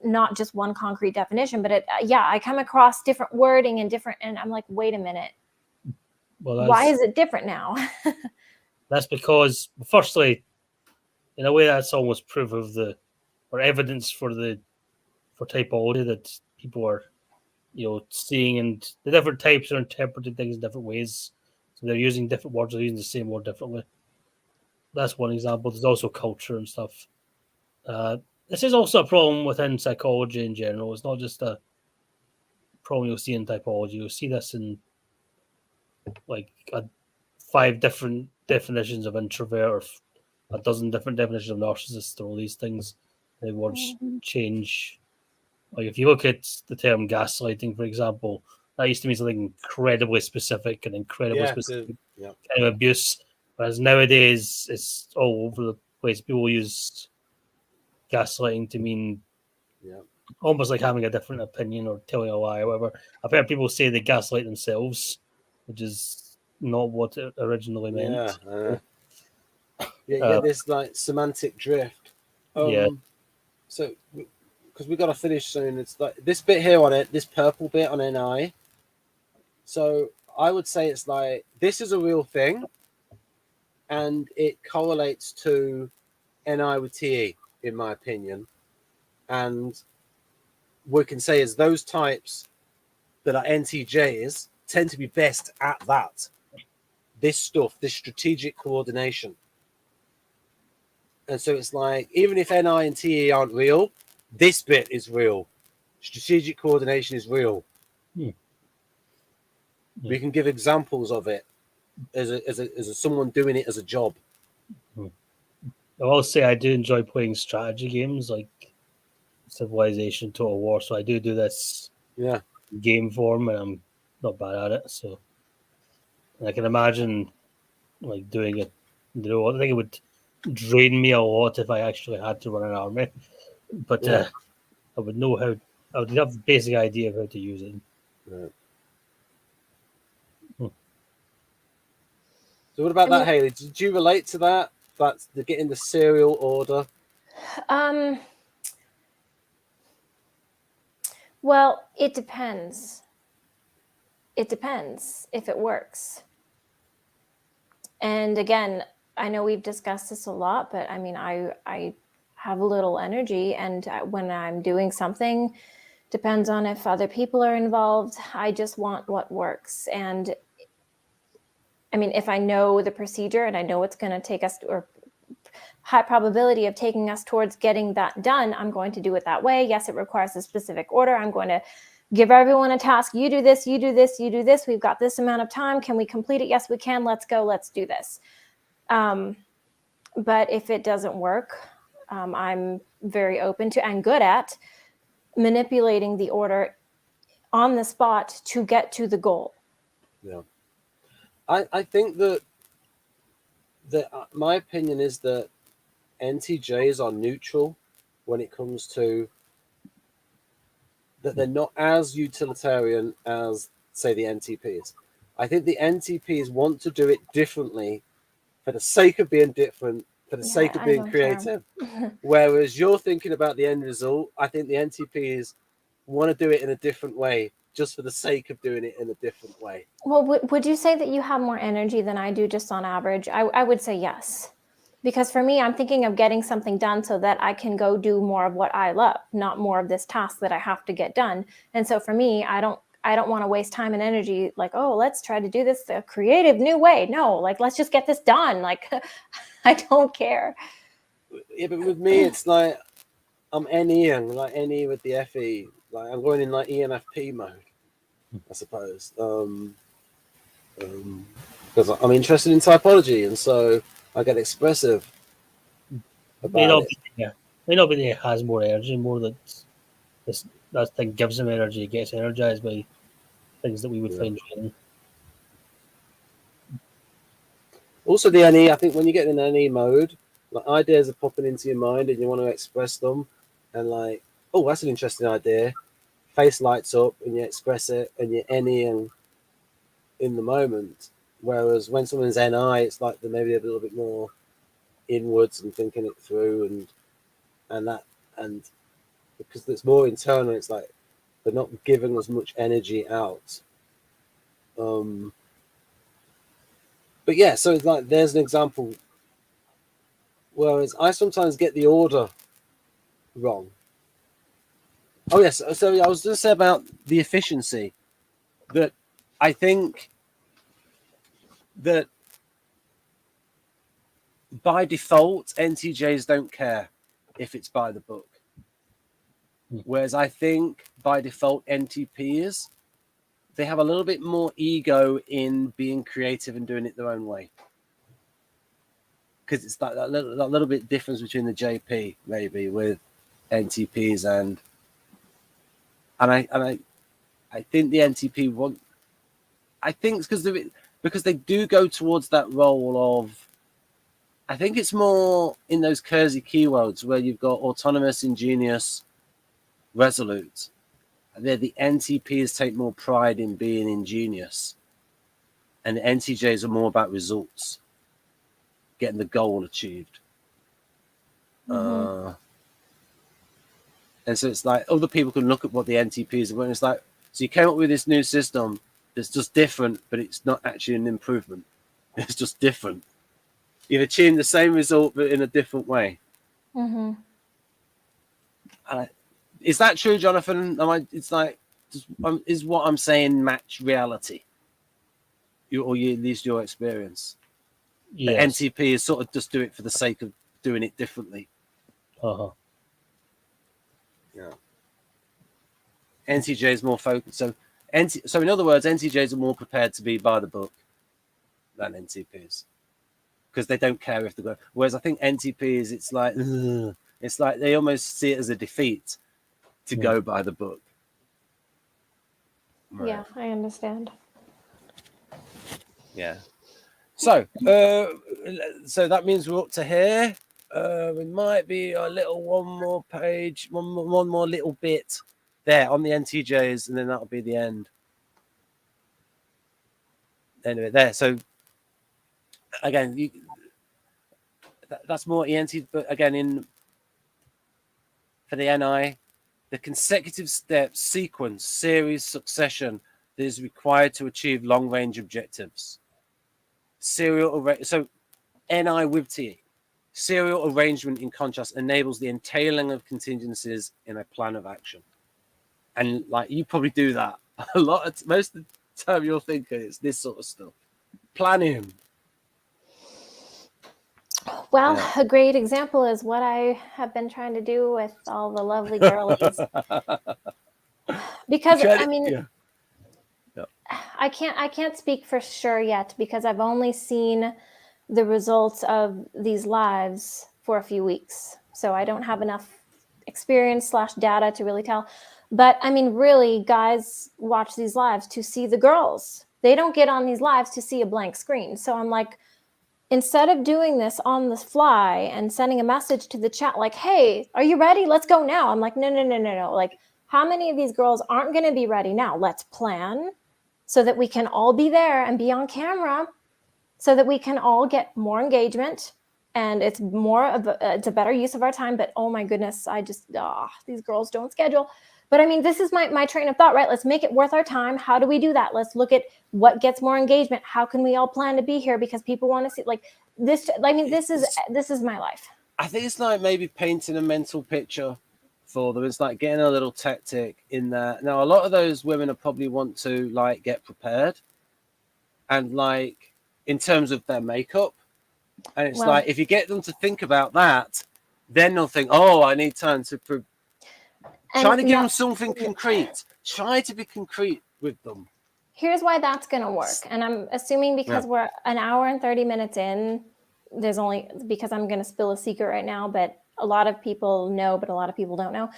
[SPEAKER 1] not just one concrete definition, but I come across different wording and I'm like, wait a minute. Well, why is it different now?
[SPEAKER 3] That's because, firstly, in a way, that's almost proof of the or evidence for typology that people are, seeing, and the different types are interpreting things in different ways. So they're using different words, they're using the same word differently. That's one example. There's also culture and stuff. This is also a problem within psychology in general. It's not just a problem you'll see in typology. You'll see this in like 5 different definitions of introvert, or a dozen different definitions of narcissist, or all these things. The words change. Like if you look at the term gaslighting, for example, that used to mean something incredibly specific and incredibly specific kind of abuse. Whereas nowadays it's all over the place. People use gaslighting to mean almost like having a different opinion or telling a lie or whatever. I've heard people say they gaslight themselves, which is not what it originally meant.
[SPEAKER 2] You get this like semantic drift. So because we got to finish soon, it's like this bit here on it, this purple bit on NI. So I would say it's like this is a real thing, and it correlates to NI with TE, in my opinion. And we can say is those types that are NTJs tend to be best at that. This stuff, this strategic coordination. And so it's like, even if NI and TE aren't real, this bit is real. Strategic coordination is real. We can give examples of it as someone doing it as a job.
[SPEAKER 3] I will say I do enjoy playing strategy games like Civilization, Total War. So I do this game form, and I'm not bad at it. So I can imagine like doing it. I think it would drain me a lot if I actually had to run an army. But I would know how. I would have a basic idea of how to use it.
[SPEAKER 2] So what about that, Hailey? Did you relate to that? That's the getting the serial order.
[SPEAKER 1] Well, it depends. It depends if it works. And again, I know we've discussed this a lot, but I mean, I have little energy, and when I'm doing something, depends on if other people are involved. I just want what works. And I mean, if I know the procedure and I know it's going to take us, or high probability of taking us towards getting that done, I'm going to do it that way. Yes, it requires a specific order. I'm going to give everyone a task. You do this, you do this, you do this. We've got this amount of time. Can we complete it? Yes, we can. Let's go. Let's do this. But if it doesn't work, I'm very open to and good at manipulating the order on the spot to get to the goal.
[SPEAKER 2] Yeah. I think that my opinion is that NTJs are neutral when it comes to that they're not as utilitarian as, say, the NTPs. I think the NTPs want to do it differently for the sake of being different, for the sake of being creative. Whereas you're thinking about the end result, I think the NTPs want to do it in a different way, just for the sake of doing it in a different way.
[SPEAKER 1] Well, would you say that you have more energy than I do just on average? I would say yes. Because for me, I'm thinking of getting something done so that I can go do more of what I love, not more of this task that I have to get done. And so for me, I don't want to waste time and energy like, oh, let's try to do this a creative new way. No, like, let's just get this done. Like, I don't care.
[SPEAKER 2] Yeah, but with me, it's like I'm NEing, like NE with the FE. Like I'm going in like ENFP mode, I suppose. Because I'm interested in typology, and so I get expressive about it.
[SPEAKER 3] May not be that it has more energy, more that that thing gives him energy. He gets energized by things that we would find draining.
[SPEAKER 2] Also, the NE, I think when you get in NE mode, like ideas are popping into your mind and you want to express them, and like, oh, that's an interesting idea. Face lights up and you express it, and you're NEing in the moment. Whereas when someone's NI, it's like they're maybe a little bit more inwards and thinking it through, and because it's more internal, it's like they're not giving as much energy out. But yeah, so it's like there's an example. Whereas I sometimes get the order wrong. Oh yes, so I was going to say about the efficiency, that I think that by default NTJs don't care if it's by the book, whereas I think by default NTPs, they have a little bit more ego in being creative and doing it their own way, because it's like that little bit difference between the JP maybe with NTPs and I think the NTP want. I think it's because they do go towards that role of. I think it's more in those Keirsey keywords where you've got autonomous, ingenious, resolute. The NTPs take more pride in being ingenious, and the NTJs are more about results, getting the goal achieved. And so it's like other people can look at what the NTPs are, and it's like, so you came up with this new system that's just different, but it's not actually an improvement. It's just different. You've achieved the same result, but in a different way. Is that true, Jonathan? It's like, is what I'm saying match reality? Or at least your experience?
[SPEAKER 3] Yes.
[SPEAKER 2] The NTP is sort of just do it for the sake of doing it differently. Yeah. NTJ is more focused. So in other words, NTJs are more prepared to be by the book than NTPs, because they don't care if they go. Whereas I think NTPs, it's like they almost see it as a defeat to go by the book. Right.
[SPEAKER 1] Yeah, I understand.
[SPEAKER 2] Yeah. So that means we're up to here. It might be a little one more page, one more little bit there on the NTJs, and then that'll be the end. Anyway, there. So again, that's more ENT, but again, for the NI, the consecutive step, sequence, series, succession that is required to achieve long-range objectives. So NI with TE. Serial arrangement, in contrast, enables the entailing of contingencies in a plan of action. And like you probably do that a lot. Most of the time you're thinking it's this sort of stuff. Planning.
[SPEAKER 1] Well, a great example is what I have been trying to do with all the lovely girlies. Because I mean, I can't speak for sure yet, because I've only seen the results of these lives for a few weeks. So I don't have enough experience / data to really tell. But I mean, really, guys watch these lives to see the girls. They don't get on these lives to see a blank screen. So I'm like, instead of doing this on the fly and sending a message to the chat like, hey, are you ready? Let's go now. I'm like, no. Like, how many of these girls aren't going to be ready now? Let's plan so that we can all be there and be on camera, so that we can all get more engagement, and it's it's a better use of our time. But oh my goodness, these girls don't schedule. But I mean, this is my train of thought, right? Let's make it worth our time. How do we do that? Let's look at what gets more engagement. How can we all plan to be here because people want to see like this? I mean, this is my life.
[SPEAKER 2] I think it's like maybe painting a mental picture for them. It's like getting a little tactic in there. Now, a lot of those women are probably want to like get prepared, and like in terms of their makeup, and it's like if you get them to think about that, then they'll think, oh, I need time to try to give them something concrete. Try to be concrete with them.
[SPEAKER 1] Here's why that's going to work. And I'm assuming because we're an hour and 30 minutes in, because I'm going to spill a secret right now, but a lot of people know, but a lot of people don't know.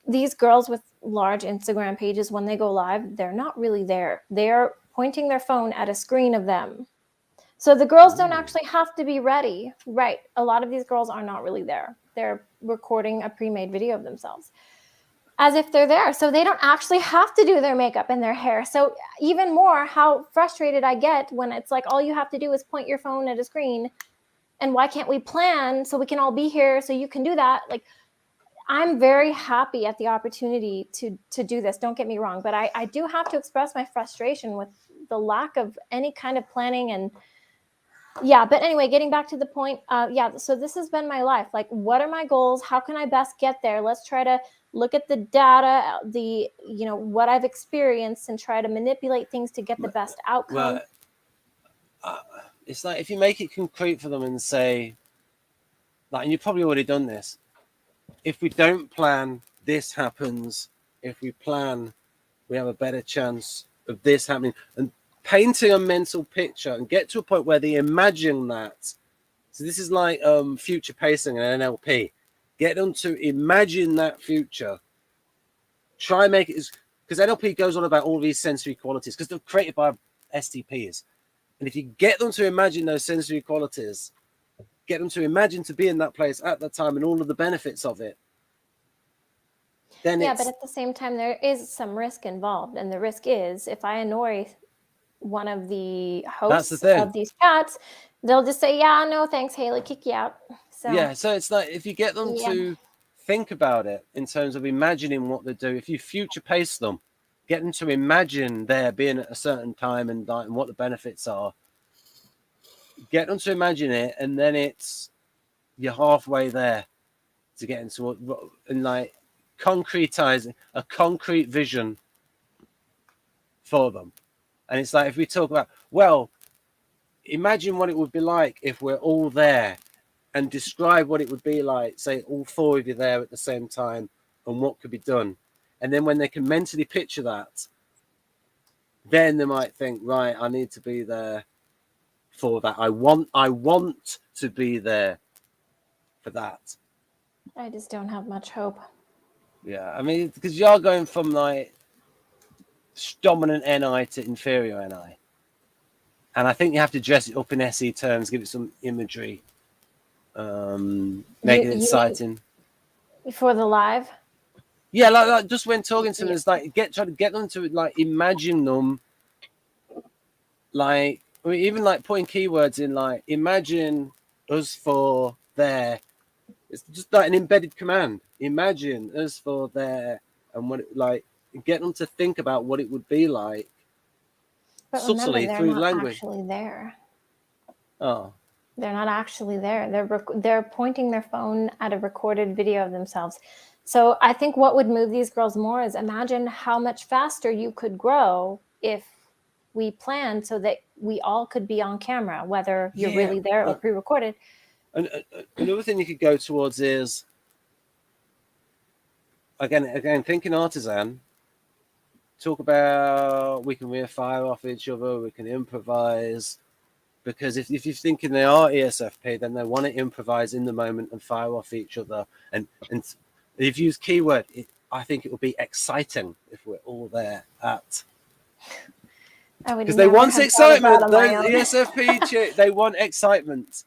[SPEAKER 1] These girls with large Instagram pages, when they go live, they're not really there. They're pointing their phone at a screen of them. So the girls don't actually have to be ready. Right. A lot of these girls are not really there. They're recording a pre-made video of themselves as if they're there. So they don't actually have to do their makeup and their hair. So even more how frustrated I get when it's like, all you have to do is point your phone at a screen. And why can't we plan so we can all be here so you can do that? Like, I'm very happy at the opportunity to do this. Don't get me wrong. But I do have to express my frustration with the lack of any kind of planning. And Yeah, but anyway, getting back to the point, yeah, so this has been my life. Like, what are my goals? How can I best get there? Let's try to look at the data, what I've experienced, and try to manipulate things to get the best outcome.
[SPEAKER 2] Well, it's like if you make it concrete for them and say, like, and you've probably already done this. If we don't plan, this happens. If we plan, we have a better chance of this happening. And painting a mental picture and get to a point where they imagine that. So this is like future pacing and NLP. Get them to imagine that future. Try and make it as, because NLP goes on about all these sensory qualities because they're created by STPs. And if you get them to imagine those sensory qualities, get them to imagine to be in that place at that time and all of the benefits of it, then
[SPEAKER 1] yeah, but at the same time, there is some risk involved. And the risk is if I annoy one of the hosts of these chats, they'll just say, yeah, no, thanks, Hailey, kick you out. So
[SPEAKER 2] yeah, so it's like if you get them to think about it in terms of imagining what they do, if you future pace them, get them to imagine there being at a certain time and what the benefits are, get them to imagine it, and then you're halfway there to get into and like concretizing a concrete vision for them. And it's like if we talk about, well, imagine what it would be like if we're all there, and describe what it would be like, say all four of you there at the same time and what could be done. And then when they can mentally picture that, then they might think, right, I need to be there for that. I want to be there for that.
[SPEAKER 1] I just don't have much hope.
[SPEAKER 2] Yeah, I mean, because you are going from like dominant NI to inferior NI. And I think you have to dress it up in SE terms, give it some imagery, make it exciting.
[SPEAKER 1] For the live?
[SPEAKER 2] Yeah, like just when talking to them, it's like try to get them to like imagine them, like even like putting keywords in, like imagine us for there. It's just like an embedded command. Imagine us for there, and what like get them to think about what it would be like.
[SPEAKER 1] But
[SPEAKER 2] subtly
[SPEAKER 1] remember,
[SPEAKER 2] through
[SPEAKER 1] they're not
[SPEAKER 2] language.
[SPEAKER 1] actually there.
[SPEAKER 2] Oh,
[SPEAKER 1] they're not actually there. They're pointing their phone at a recorded video of themselves. So I think what would move these girls more is imagine how much faster you could grow if we planned so that we all could be on camera, whether you're really there or pre-recorded.
[SPEAKER 2] And another thing you could go towards is again thinking artisan. Talk about we can fire off each other, we can improvise, because if you're thinking they are ESFP, then they want to improvise in the moment and fire off each other. And if you use keyword, I think it will be exciting if we're all there at. Because they want excitement. Those ESFP, they want excitement.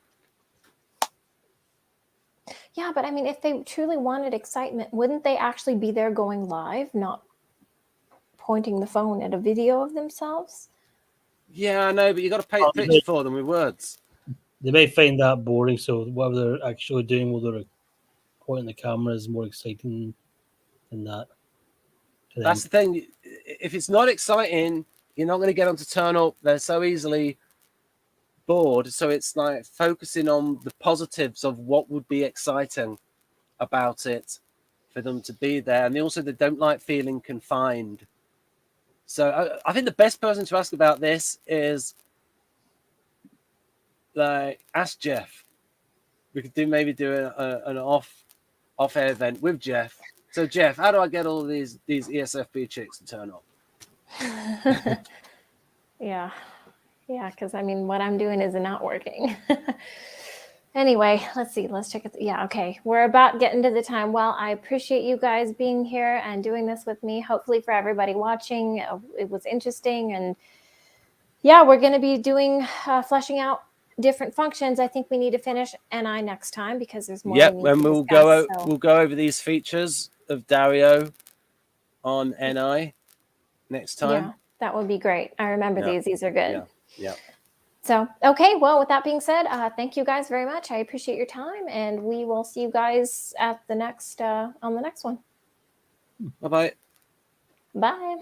[SPEAKER 1] Yeah, but I mean, if they truly wanted excitement, wouldn't they actually be there going live, not pointing the phone at a video of themselves?
[SPEAKER 2] Yeah, I know, but you got to paint a picture for them with words.
[SPEAKER 3] They may find that boring, so what they're actually doing while they're pointing the camera is more exciting than that.
[SPEAKER 2] That's the thing. If it's not exciting, you're not going to get them to turn up. They're so easily bored. So it's like focusing on the positives of what would be exciting about it for them to be there. And they don't like feeling confined. So I think the best person to ask about this is like ask Jeff. We could maybe do an off-air event with Jeff. So Jeff, how do I get all these ESFP chicks to turn up?
[SPEAKER 1] Yeah, because I mean, what I'm doing is not working. Anyway, let's see. Let's check it. Yeah, okay. We're about getting to the time. Well, I appreciate you guys being here and doing this with me. Hopefully for everybody watching, it was interesting. And yeah, we're going to be doing fleshing out different functions. I think we need to finish NI next time because there's more.
[SPEAKER 2] Yep, and we'll go over these features of Dario on NI next time.
[SPEAKER 1] Yeah, that would be great. I remember these. These are good.
[SPEAKER 2] Yeah. So,
[SPEAKER 1] okay. Well, with that being said, thank you guys very much. I appreciate your time, and we will see you guys at the next on the next one.
[SPEAKER 2] Bye-bye.
[SPEAKER 1] Bye.